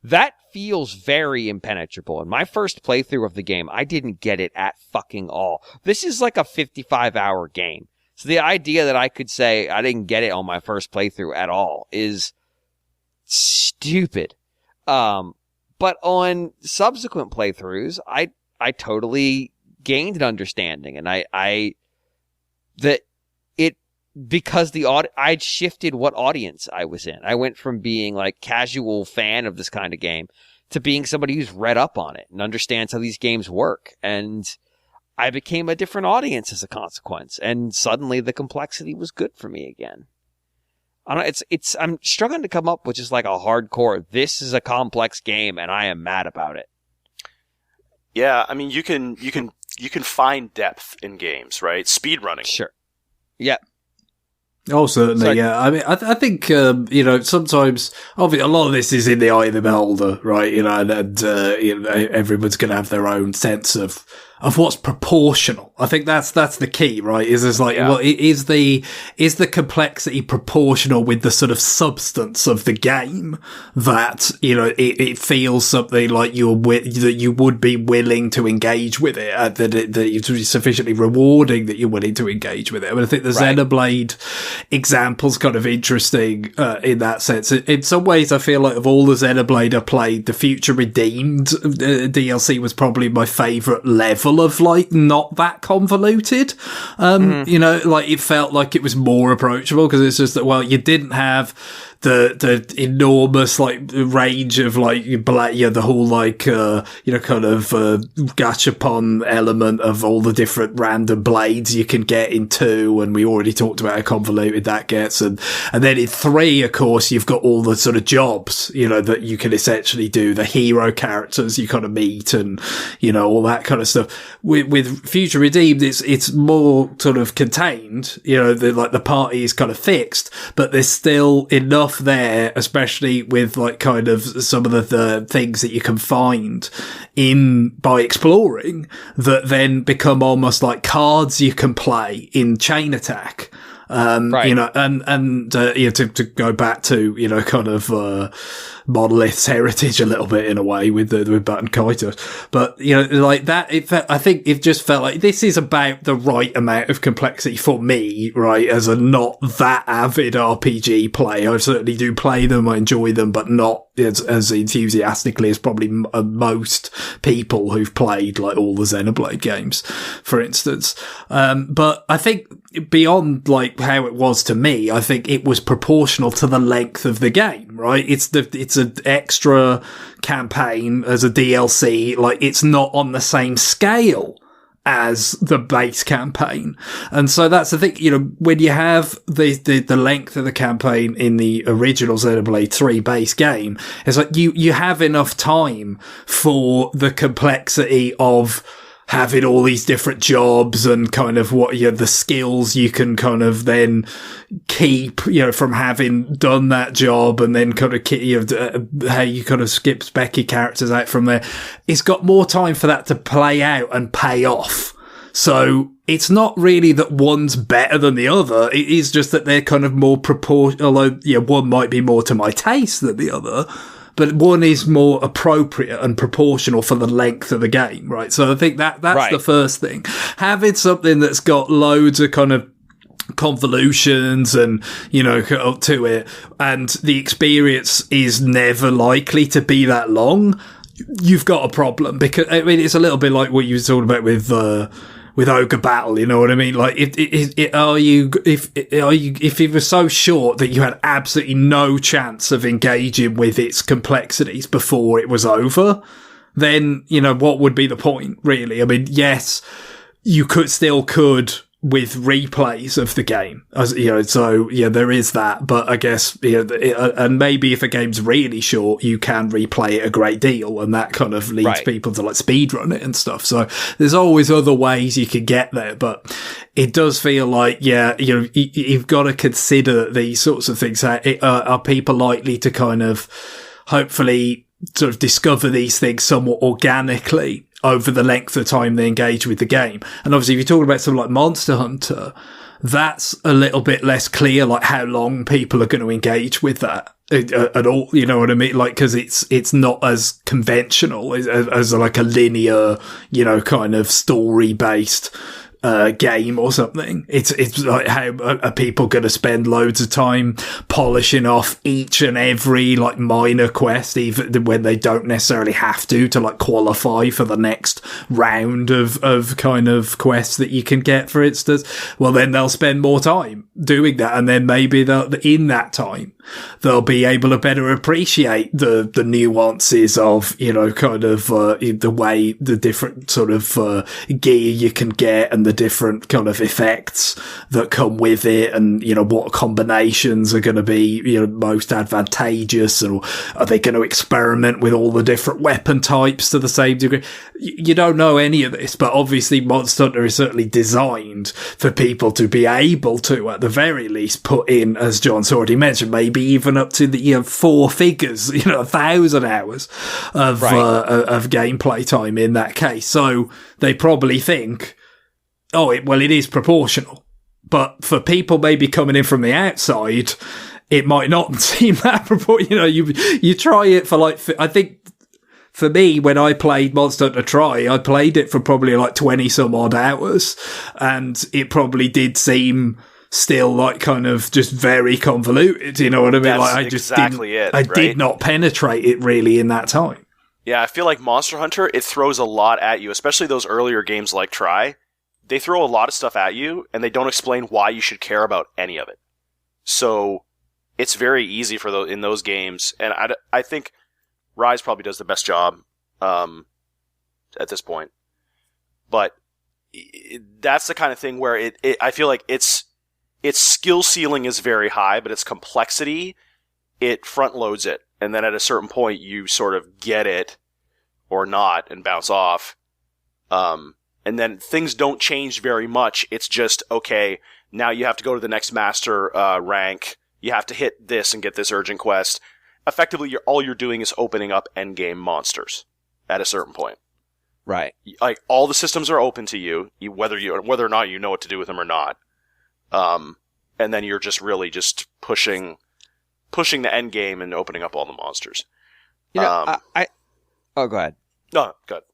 That feels very impenetrable. In my first playthrough of the game, I didn't get it at fucking all. This is like a 55-hour game. So the idea that I could say I didn't get it on my first playthrough at all is stupid. But on subsequent playthroughs, I totally gained an understanding, and because I'd shifted what audience I was in. I went from being, like, casual fan of this kind of game to being somebody who's read up on it and understands how these games work. And I became a different audience as a consequence. And suddenly the complexity was good for me again. I don't know, I'm struggling to come up with just, like, a hardcore, this is a complex game and I am mad about it. Yeah, I mean, you can find depth in games, right? Speedrunning. Sure. Yeah. Oh, certainly, yeah. I mean, I think, sometimes, obviously, a lot of this is in the eye of the beholder, right? And everyone's going to have their own sense of what's proportional. I think that's the key, right? Well, is the complexity proportional with the sort of substance of the game that, it feels something like that you would be willing to engage with it, that it's sufficiently rewarding that you're willing to engage with it. I mean, I think the Xenoblade example's kind of interesting, in that sense. In some ways, I feel like of all the Xenoblade I played, the Future Redeemed DLC was probably my favourite level of, like, not that convoluted. Like, it felt like it was more approachable because it's just that, well, you didn't have the enormous, like, range of, like, the whole, like, kind of gachapon element of all the different random blades you can get in 2, and we already talked about how convoluted that gets, and then in 3, of course, you've got all the sort of jobs, that you can essentially do, the hero characters you kind of meet, and, all that kind of stuff. With Future Redeemed, it's more sort of contained, the party is kind of fixed, but there's still enough enough there, especially with like kind of some of the things that you can find by exploring, that then become almost like cards you can play in Chain Attack. Right. You know, and to go back to, you know, kind of, Monolith's heritage a little bit in a way with Bat and Kaito. But, you know, like that, I think it just felt like this is about the right amount of complexity for me, right? As a not that avid RPG player. I certainly do play them, I enjoy them, but not as enthusiastically as probably most people who've played like all the Xenoblade games, for instance. But I think beyond like how it was to me, I think it was proportional to the length of the game, right? It's an extra campaign as a DLC. Like, it's not on the same scale as the base campaign. And so that's the thing, you know, when you have the length of the campaign in the original Xenoblade 3 base game, it's like you have enough time for the complexity of having all these different jobs and kind of what, you know, the skills you can kind of then keep, you know, from having done that job, and then kind of, you know, how you kind of skip spec your characters out from there. It's got more time for that to play out and pay off. So it's not really that one's better than the other. It is just that they're kind of more proportional, although, you know, one might be more to my taste than the other. But one is more appropriate and proportional for the length of the game, right? So I think that's right. The first thing. Having something that's got loads of kind of convolutions and, you know, to it, and the experience is never likely to be that long, you've got a problem. Because, I mean, it's a little bit like what you were talking about with Ogre Battle, you know what I mean? Like, if it was so short that you had absolutely no chance of engaging with its complexities before it was over, then, you know, what would be the point, really? I mean, yes, you could with replays of the game, as you know, so yeah, there is that. But I guess, you know, and maybe if a game's really short, you can replay it a great deal, and that kind of leads people to like speedrun it and stuff. So there's always other ways you could get there, but it does feel like, yeah, you know, you've got to consider these sorts of things. Are people likely to kind of hopefully sort of discover these things somewhat organically over the length of time they engage with the game? And obviously, if you're talking about something like Monster Hunter, that's a little bit less clear, like how long people are going to engage with that at all. You know what I mean? Like, because it's not as conventional as like a linear, you know, kind of story based game or something. It's like, how are people going to spend loads of time polishing off each and every like minor quest, even when they don't necessarily have to like qualify for the next round of kind of quests that you can get, for instance? Well, then they'll spend more time doing that, and then maybe in that time they'll be able to better appreciate the nuances of, you know, kind of the way the different sort of gear you can get and the different kind of effects that come with it, and, you know, what combinations are going to be, you know, most advantageous, or are they going to experiment with all the different weapon types to the same degree? You don't know any of this, but obviously Monster Hunter is certainly designed for people to be able to, at the very least, put in, as John's already mentioned, maybe even up to the, you know, 4 figures, you know, 1,000 hours of gameplay time in that case. So they probably think, it is proportional. But for people maybe coming in from the outside, it might not seem that proportional. You know, you try it for like, I think for me, when I played Monster Hunter Tri, I played it for probably like 20 some odd hours, and it probably did seem still like kind of just very convoluted, you know what I mean? That's like I just did not penetrate it really in that time. Yeah, I feel like Monster Hunter, it throws a lot at you, especially those earlier games like Tri. They throw a lot of stuff at you, and they don't explain why you should care about any of it. So it's very easy for in those games, and I think Rise probably does the best job at this point. But that's the kind of thing where I feel like its skill ceiling is very high, but its complexity, it front loads it. And then at a certain point, you sort of get it or not and bounce off. And then things don't change very much. It's just, okay, now you have to go to the next master rank you have to hit this and get this urgent quest. Effectively, all you're doing is opening up endgame monsters at a certain point. Right. Like, all the systems are open to you, whether or not you know what to do with them or not. And then you're just really just pushing the end game and opening up all the monsters. You know, oh, go ahead. No, go ahead.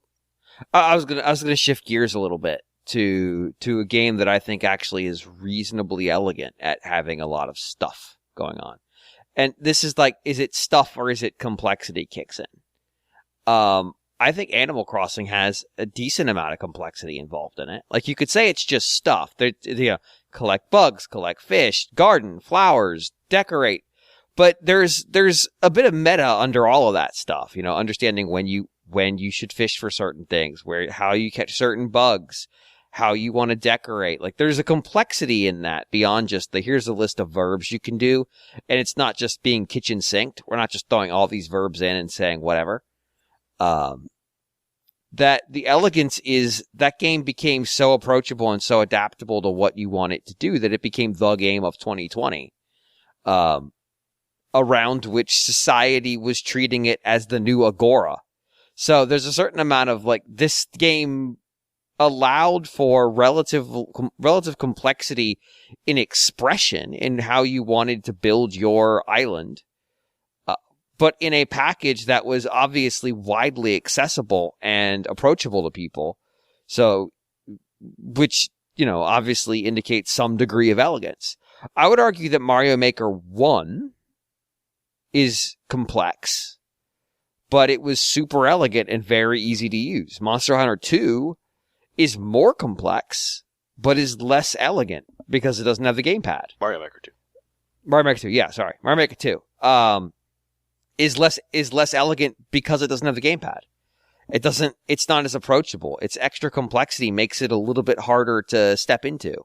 I was gonna shift gears a little bit to a game that I think actually is reasonably elegant at having a lot of stuff going on. And this is like, is it stuff or is it complexity kicks in? I think Animal Crossing has a decent amount of complexity involved in it. Like, you could say it's just stuff. Collect bugs, collect fish, garden, flowers, decorate. But there's a bit of meta under all of that stuff, understanding when you should fish for certain things, how you catch certain bugs, how you want to decorate. Like, there's a complexity in that beyond just here's a list of verbs you can do. And it's not just being kitchen synced. We're not just throwing all these verbs in and saying whatever. That the elegance is that game became so approachable and so adaptable to what you want it to do that it became the game of 2020. Around which society was treating it as the new Agora. So there's a certain amount of this game allowed for relative complexity in expression in how you wanted to build your island, but in a package that was obviously widely accessible and approachable to people. So, which, obviously indicates some degree of elegance. I would argue that Mario Maker 1 is complex, but it was super elegant and very easy to use. Monster Hunter 2 is more complex, but is less elegant because it doesn't have the gamepad. Mario Maker 2. Mario Maker 2, yeah, sorry. Mario Maker 2 is less elegant because it doesn't have the gamepad. It's not as approachable. Its extra complexity makes it a little bit harder to step into.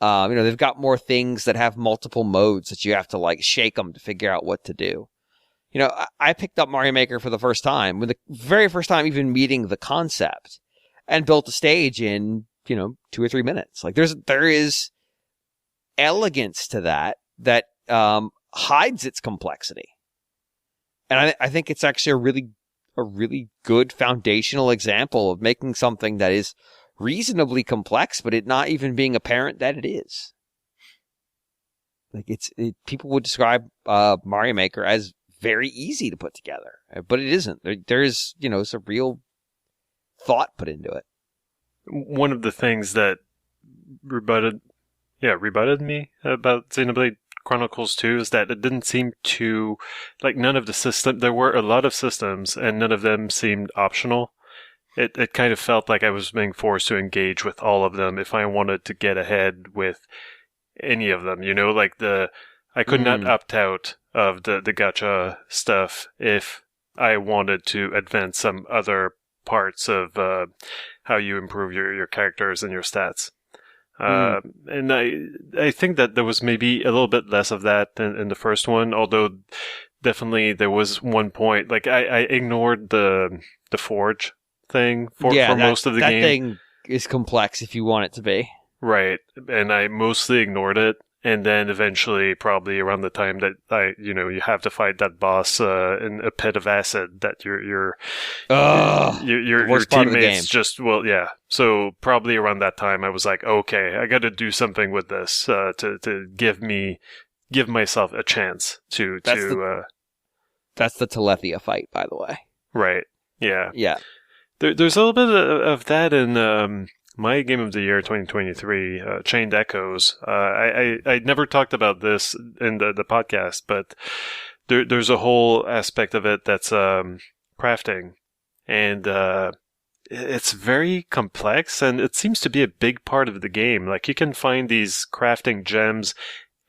They've got more things that have multiple modes that you have to shake them to figure out what to do. I picked up Mario Maker for the first time, the very first time even meeting the concept, and built a stage in, 2 or 3 minutes. There is elegance to that hides its complexity. And I think it's actually a really good foundational example of making something that is reasonably complex, but it not even being apparent that it is. People would describe Mario Maker as very easy to put together, but it isn't. There's some real thought put into it. One of the things that rebutted me about Xenoblade Chronicles 2 is that it didn't seem to, none of the system, there were a lot of systems and none of them seemed optional. It kind of felt like I was being forced to engage with all of them if I wanted to get ahead with any of them, I could not opt out of the gacha stuff if I wanted to advance some other parts of how you improve your characters and your stats. And I think that there was maybe a little bit less of that in the first one, although definitely there was one point, I ignored the forge thing for most of the game. That thing is complex if you want it to be. Right, and I mostly ignored it. And then eventually, probably around the time that you have to fight that boss in a pit of acid that your teammates just So probably around that time, I was like, okay, I got to do something with this to give myself a chance to. That's the Telethia fight, by the way. Right. Yeah. Yeah. There's a little bit of that in. My Game of the Year 2023, Chained Echoes. I never talked about this in the podcast, but there's a whole aspect of it that's crafting. And it's very complex, and it seems to be a big part of the game. You can find these crafting gems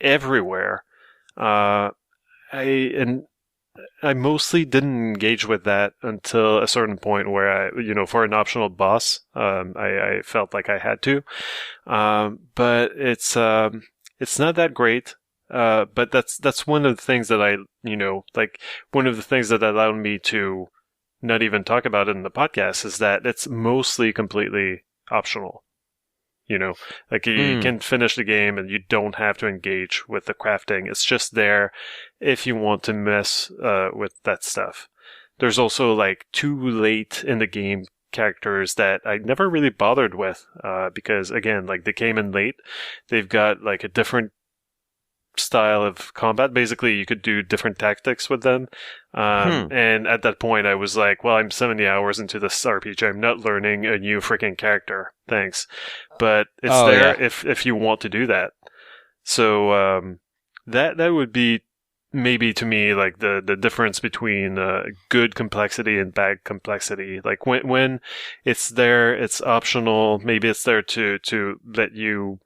everywhere. I mostly didn't engage with that until a certain point where for an optional boss, I felt like I had to. But it's not that great. But that's one of the things that one of the things that allowed me to not even talk about it in the podcast is that it's mostly completely optional. You know, like you can finish the game and you don't have to engage with the crafting. It's just there if you want to mess with that stuff. There's also like too late in the game characters that I never really bothered with because again, like they came in late. They've got like a different style of combat. Basically, you could do different tactics with them. And at that point, I was like, well, I'm 70 hours into this RPG. I'm not learning a new freaking character. Thanks. But it's there if you want to do that. So that would be maybe to me like the difference between good complexity and bad complexity. Like when it's there, it's optional. Maybe it's there to let you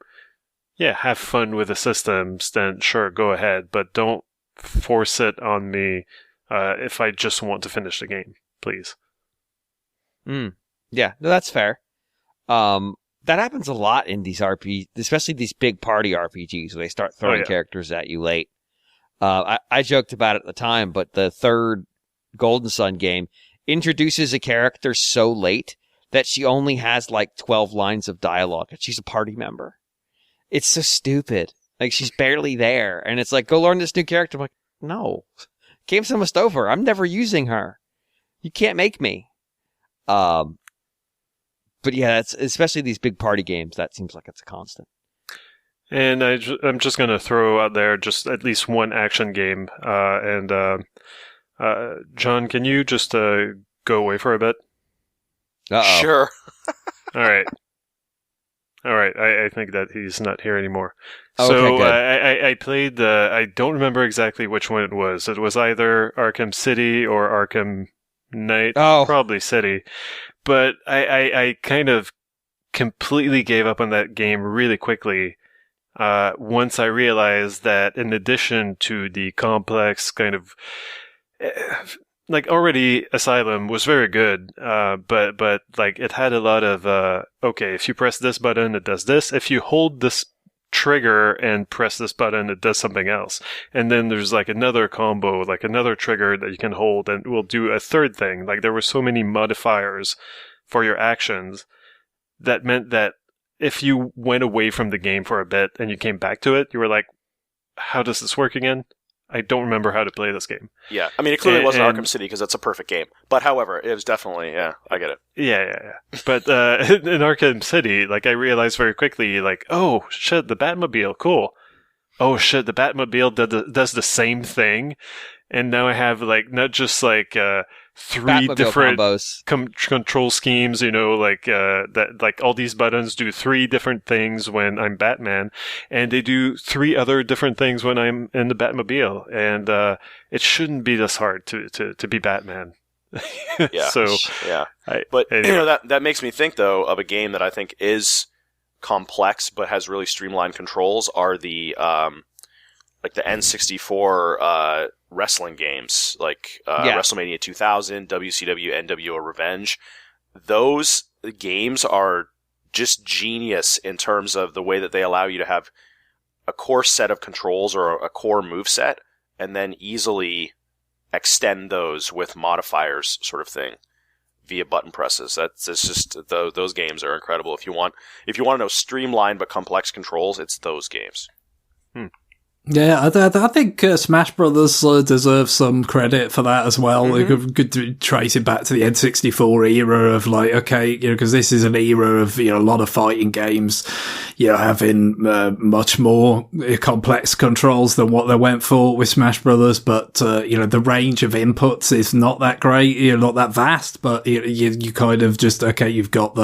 have fun with the systems, then sure, go ahead. But don't force it on me if I just want to finish the game, please. Yeah, no, that's fair. That happens a lot in these RPGs, especially these big party RPGs, where they start throwing characters at you late. I joked about it at the time, but the third Golden Sun game introduces a character so late that she only has like 12 lines of dialogue, and she's a party member. It's so stupid. Like, she's barely there. And it's like, go learn this new character. I'm like, no. Game's almost over. I'm never using her. You can't make me. But yeah, it's, especially these big party games, that seems like it's a constant. And I'm just going to throw out there just at least one action game. John, can you just go away for a bit? Uh-oh. Sure. All right. I think that he's not here anymore. Okay, so good. I played I don't remember exactly which one it was. It was either Arkham City or Arkham Knight. Oh. Probably City. But I kind of completely gave up on that game really quickly once I realized that in addition to the complex kind of... like already Asylum was very good, but like it had a lot of okay, if you press this button it does this, if you hold this trigger and press this button it does something else, and then there's like another combo, like another trigger that you can hold and it will do a third thing. Like there were so many modifiers for your actions that meant that if you went away from the game for a bit and you came back to it, you were like, how does this work again? I don't remember how to play this game. Yeah, I mean, it clearly wasn't Arkham City because that's a perfect game. But however, it was definitely, I get it. Yeah. But in Arkham City, like I realized very quickly, like, oh shit, the Batmobile, cool. Oh shit, the Batmobile does the same thing, and now I have like not just like three Batmobile different combos. Control schemes, you know, like that, like all these buttons do three different things when I'm Batman, and they do three other different things when I'm in the Batmobile, and it shouldn't be this hard to be Batman. Yeah. So yeah, but anyway. You know that makes me think though of a game that I think is complex but has really streamlined controls are the like the N64 wrestling games, like WrestleMania 2000, WCW, NWO Revenge. Those games are just genius in terms of the way that they allow you to have a core set of controls or a core moveset, and then easily extend those with modifiers, sort of thing, via button presses. It's just those games are incredible. If you want to know streamlined but complex controls, it's those games. Yeah, I think Smash Brothers deserves some credit for that as well. Mm-hmm. Could trace it back to the N64 era of like, okay, you know, because this is an era of, you know, a lot of fighting games, you know, having much more complex controls than what they went for with Smash Brothers. But you know, the range of inputs is not that great, you know, not that vast. But you kind of just, okay, you've got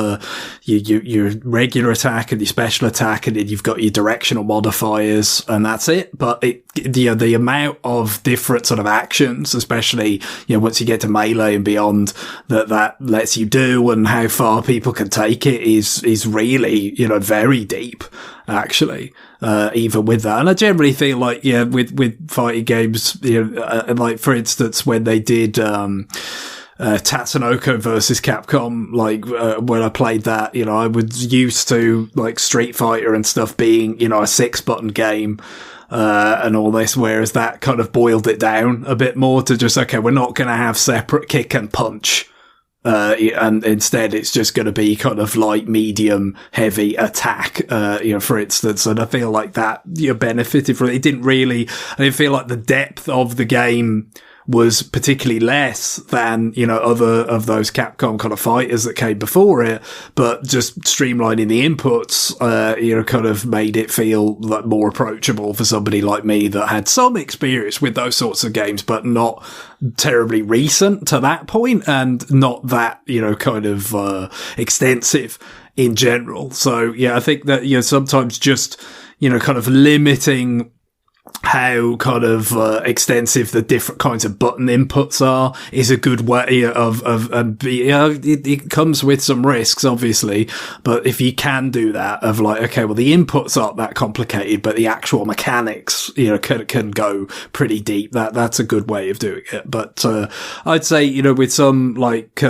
your regular attack and your special attack, and then you've got your directional modifiers, and that's it. But the amount of different sort of actions, especially, you know, once you get to Melee and beyond, that lets you do, and how far people can take it is really, you know, very deep, actually, even with that. And I generally feel like, yeah, with fighting games, you know, like for instance, when they did, Tatsunoko versus Capcom, like, when I played that, you know, I was used to like Street Fighter and stuff being, you know, a 6-button game, and all this, whereas that kind of boiled it down a bit more to just, okay, we're not going to have separate kick and punch, and instead it's just going to be kind of light, medium, heavy attack, for instance. And I feel like that, benefited from it. I didn't feel like the depth of the game was particularly less than, other of those Capcom kind of fighters that came before it, but just streamlining the inputs, kind of made it feel like more approachable for somebody like me that had some experience with those sorts of games, but not terribly recent to that point and not that, kind of, extensive in general. So yeah, I think that, sometimes just, kind of limiting how kind of extensive the different kinds of button inputs are is a good way it comes with some risks, obviously, but if you can do that of like, okay, well, the inputs aren't that complicated, but the actual mechanics, can go pretty deep. That's a good way of doing it. But I'd say, with some like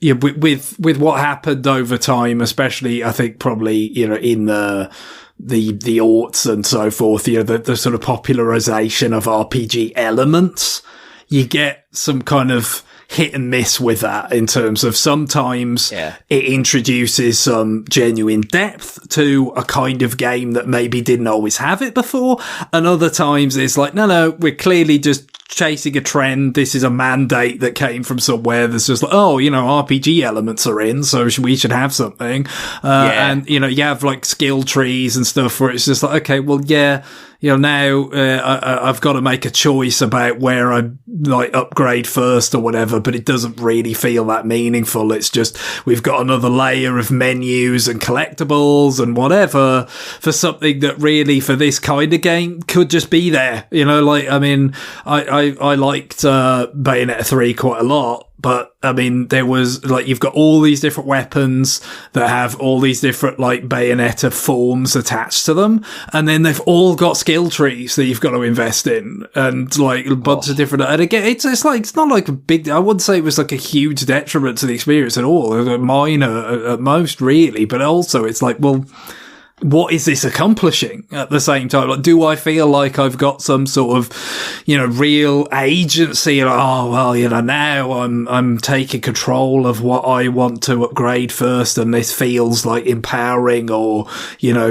with what happened over time, especially I think probably, in the aughts and so forth, the sort of popularization of RPG elements, you get some kind of hit and miss with that in terms of sometimes it introduces some genuine depth to a kind of game that maybe didn't always have it before. And other times it's like, no, we're clearly just chasing a trend. This is a mandate that came from somewhere that's just like, RPG elements are in, so we should have something. And, you have like skill trees and stuff where it's just like, okay, well, yeah, now, I've got to make a choice about where I like upgrade first or whatever, but it doesn't really feel that meaningful. It's just, we've got another layer of menus and collectibles and whatever for something that really for this kind of game could just be there. I liked, Bayonetta 3 quite a lot. But, there was, like, you've got all these different weapons that have all these different, like, Bayonetta forms attached to them. And then they've all got skill trees that you've got to invest in. And, like, a bunch of different, and again, it's not like a big, I wouldn't say it was like a huge detriment to the experience at all. It was minor at most, really. But also, it's like, well, what is this accomplishing at the same time? Like, do I feel like I've got some sort of, real agency? Like, now I'm taking control of what I want to upgrade first, and this feels like empowering, or,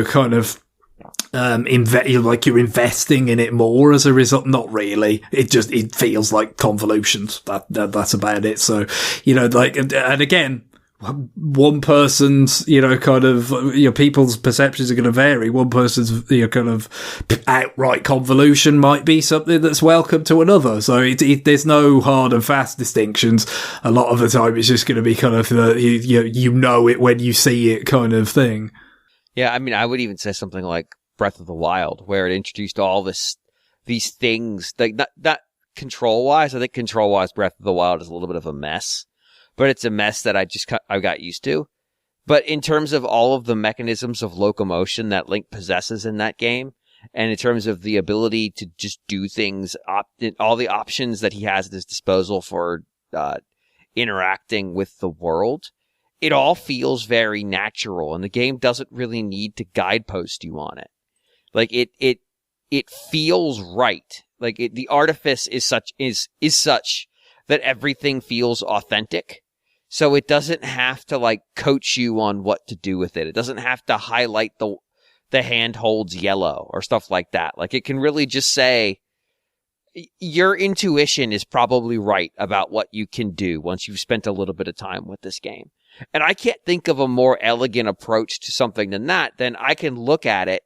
kind of, like you're investing in it more as a result. Not really. It feels like convolutions. That's about it. So, and again, one person's, kind of, people's perceptions are going to vary. One person's, kind of outright convolution might be something that's welcome to another. So there's no hard and fast distinctions. A lot of the time it's just going to be kind of, it when you see it kind of thing. Yeah. I would even say something like Breath of the Wild, where it introduced all these things, like not control wise. I think control wise, Breath of the Wild is a little bit of a mess. But it's a mess that I got used to. But in terms of all of the mechanisms of locomotion that Link possesses in that game, and in terms of the ability to just do things, all the options that he has at his disposal for interacting with the world, it all feels very natural, and the game doesn't really need to guidepost you on it. Like it feels right. Like the artifice is such that everything feels authentic. So it doesn't have to like coach you on what to do with it. It doesn't have to highlight the hand holds yellow or stuff like that. Like it can really just say your intuition is probably right about what you can do once you've spent a little bit of time with this game. And I can't think of a more elegant approach to something than that. Then I can look at it,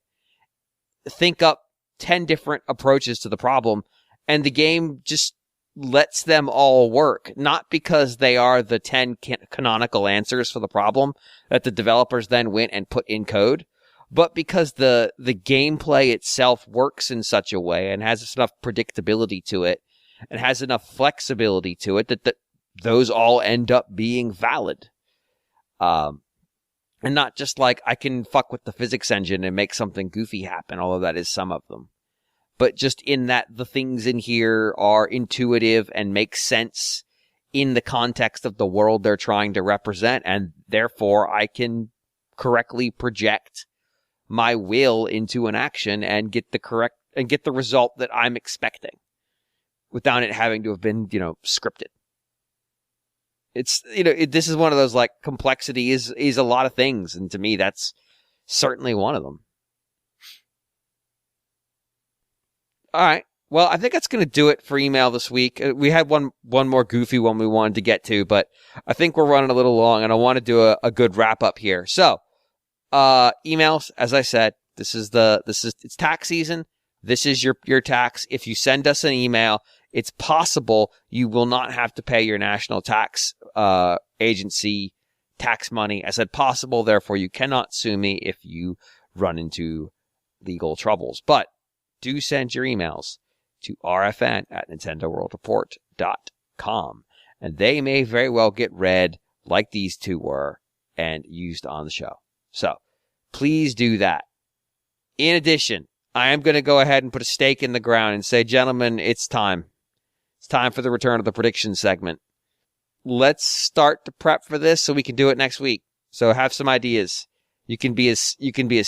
think up 10 different approaches to the problem, and the game just lets them all work, not because they are the 10 canonical answers for the problem that the developers then went and put in code, but because the gameplay itself works in such a way and has enough predictability to it and has enough flexibility to it that those all end up being valid. And not just like I can fuck with the physics engine and make something goofy happen, although that is some of them. But just in that the things in here are intuitive and make sense in the context of the world they're trying to represent, and therefore I can correctly project my will into an action and get the result that I'm expecting without it having to have been, scripted. It's, this is one of those, like, complexity is a lot of things. And to me, that's certainly one of them. All right. Well, I think that's going to do it for email this week. We had one more goofy one we wanted to get to, but I think we're running a little long, and I want to do a good wrap up here. So, emails, as I said, it's tax season. This is your tax. If you send us an email, it's possible you will not have to pay your national tax agency tax money. I said possible, therefore you cannot sue me if you run into legal troubles. But do send your emails to rfn@nintendoworldreport.com, and they may very well get read like these two were and used on the show. So please do that. In addition, I am going to go ahead and put a stake in the ground and say, gentlemen, it's time. It's time for the return of the prediction segment. Let's start to prep for this so we can do it next week. So have some ideas. You can be as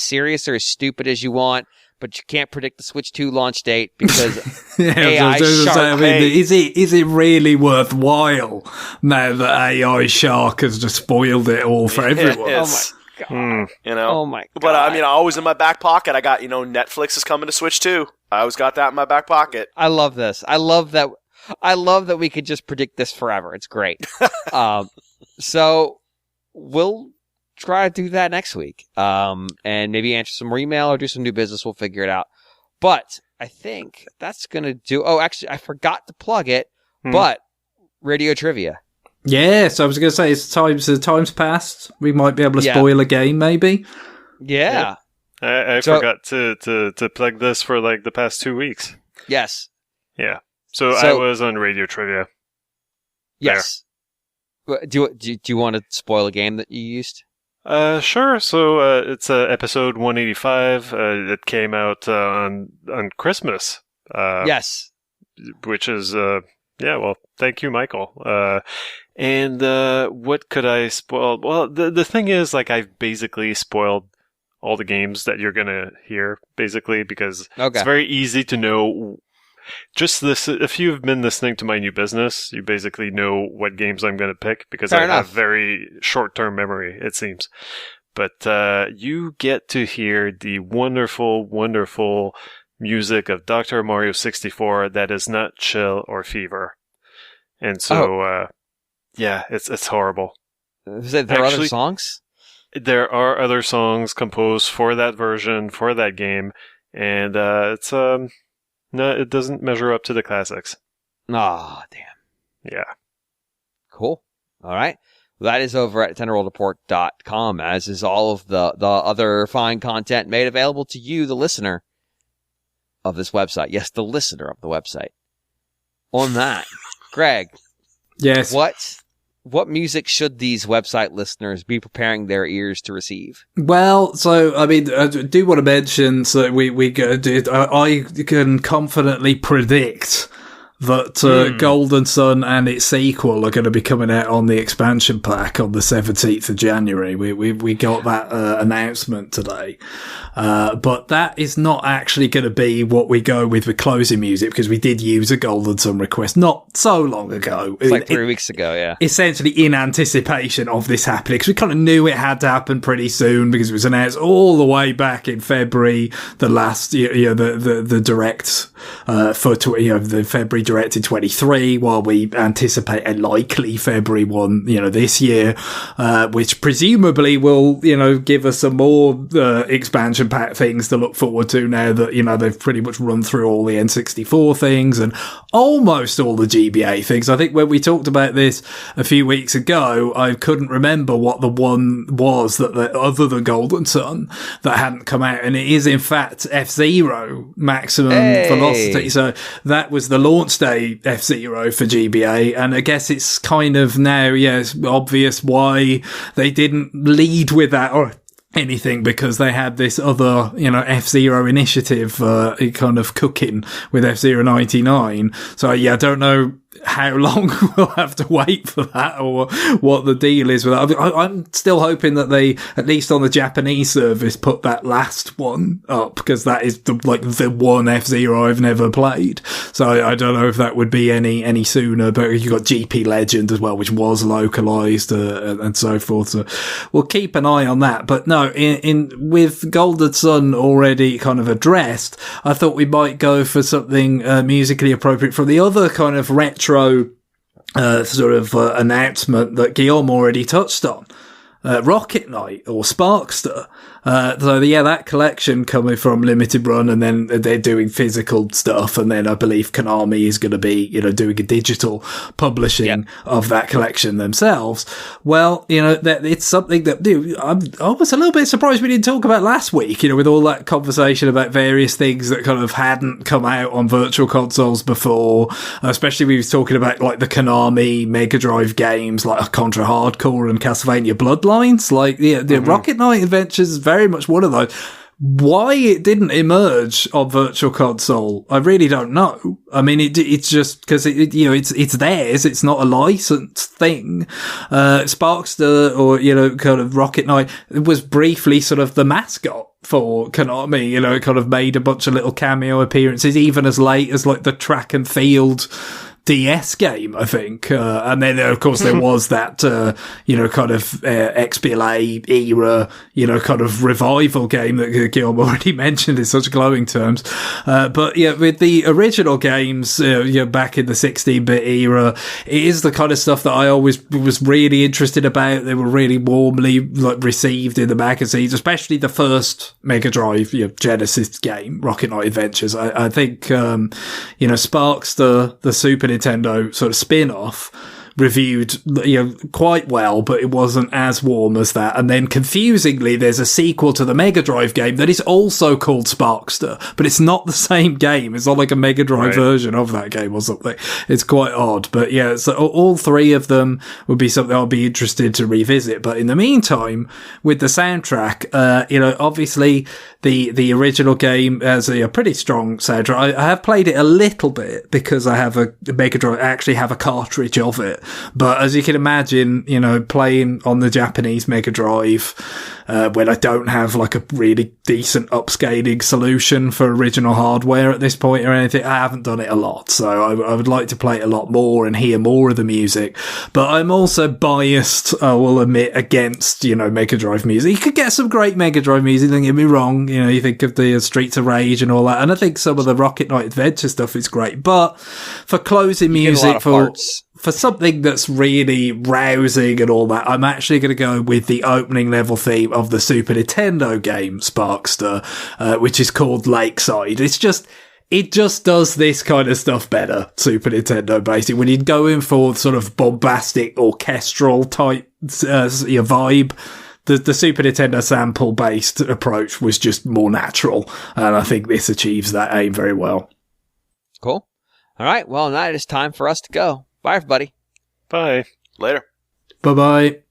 serious or as stupid as you want, but you can't predict the Switch 2 launch date because AI Shark. Is it really worthwhile now that AI Shark has just spoiled it all for everyone? Oh my God. Oh my God. But always in my back pocket, I got, Netflix is coming to Switch 2. I always got that in my back pocket. I love this. I love that we could just predict this forever. It's great. So we'll try to do that next week. And maybe answer some more email or do some new business. We'll figure it out. But I think that's going to do. Oh, actually, I forgot to plug it, but Radio Trivia. Yes, I was going to say, time's passed. We might be able to spoil a game, maybe. Yeah. I forgot to plug this for like the past 2 weeks. Yes. Yeah. So I was on Radio Trivia. Yes. Do you want to spoil a game that you used? Sure. So it's episode 185. It came out on Christmas. Yes. Which is well, thank you, Michael. And what could I spoil? Well, the thing is, like, I've basically spoiled all the games that you're gonna hear, basically, because it's very easy to know. Just this, if you've been listening to my new business, you basically know what games I'm going to pick because I have very short-term memory, it seems. But you get to hear the wonderful, wonderful music of Dr. Mario 64 that is not chill or fever. And so, it's horrible. There are other songs? There are other songs composed for that version, for that game, and it's no, it doesn't measure up to the classics. Oh, damn. Yeah. Cool. All right. That is over at NintendoWorldReport.com, as is all of the other fine content made available to you, the listener of this website. Yes, the listener of the website. On that, Greg. Yes. What music should these website listeners be preparing their ears to receive? Well, so, I mean, I do want to mention, so I can confidently predict that Golden Sun and its sequel are going to be coming out on the expansion pack on the 17th of January. We got that announcement today. But that is not actually going to be what we go with closing music, because we did use a Golden Sun request not so long ago. It's like 3 weeks ago, yeah. Essentially in anticipation of this happening, because we kind of knew it had to happen pretty soon, because it was announced all the way back in February, the last, the direct, the February direct in 23, while we anticipate a likely February one, this year, which presumably will, give us some more, expansion pack things to look forward to now that, they've pretty much run through all the N64 things and almost all the GBA things. I think when we talked about this a few weeks ago, I couldn't remember what the one was that other than Golden Sun that hadn't come out. And it is in fact F-Zero Maximum Velocity. So that was the launch day F-Zero for GBA. And I guess it's kind of now, it's obvious why they didn't lead with that or anything, because they had this other, F-Zero initiative, kind of cooking with F-Zero 99. So I don't know how long we'll have to wait for that or what the deal is with that. I'm still hoping that they, at least on the Japanese service, put that last one up, because that is the one F-Zero I've never played. So I don't know if that would be any sooner, but you got GP Legend as well, which was localized and so forth. So we'll keep an eye on that. But no, with Golden Sun already kind of addressed, I thought we might go for something musically appropriate from the other kind of retro announcement that Guillaume already touched on. Rocket Knight or Sparkster. That collection coming from Limited Run, and then they're doing physical stuff, and then I believe Konami is going to be, doing a digital publishing of that collection themselves. Well, that it's something that, I was a little bit surprised we didn't talk about last week, with all that conversation about various things that kind of hadn't come out on virtual consoles before, especially we was talking about like the Konami Mega Drive games like Contra Hardcore and Castlevania Bloodlines. The Rocket Knight Adventures is very much one of those. Why it didn't emerge on Virtual Console, I really don't know. I mean, it's just because it's theirs. It's not a licensed thing. Sparkster or, kind of Rocket Knight was briefly sort of the mascot for Konami, it kind of made a bunch of little cameo appearances, even as late as like the track and field DS game, I think. And then, of course, there was that, kind of XBLA era, kind of revival game that Guillaume already mentioned in such glowing terms. But yeah, with the original games, back in the 16-bit era, it is the kind of stuff that I always was really interested about. They were really warmly received in the magazines, especially the first Mega Drive, Genesis game, Rocket Knight Adventures. I think, Sparkster, the Super Nintendo sort of spin-off, reviewed quite well, but it wasn't as warm as that. And then confusingly, there's a sequel to the Mega Drive game that is also called Sparkster, but it's not the same game. It's not like a Mega Drive version of that game or something. It's quite odd. But yeah, so all three of them would be something I'll be interested to revisit. But in the meantime, with the soundtrack, obviously the original game has a pretty strong soundtrack. I have played it a little bit because I have a Mega Drive, I actually have a cartridge of it. But as you can imagine, playing on the Japanese Mega Drive, when I don't have like a really decent upscaling solution for original hardware at this point or anything, I haven't done it a lot. So I would like to play it a lot more and hear more of the music. But I'm also biased, I will admit, against, Mega Drive music. You could get some great Mega Drive music, don't get me wrong. You think of the Streets of Rage and all that. And I think some of the Rocket Knight Adventure stuff is great. But for closing music, for something that's really rousing and all that, I'm actually going to go with the opening level theme of the Super Nintendo game Sparkster, which is called Lakeside. It just does this kind of stuff better, Super Nintendo, basically. When you'd go in for sort of bombastic orchestral type vibe, the Super Nintendo sample-based approach was just more natural, and I think this achieves that aim very well. Cool. All right, well, now it is time for us to go. Bye, everybody. Bye. Later. Bye-bye.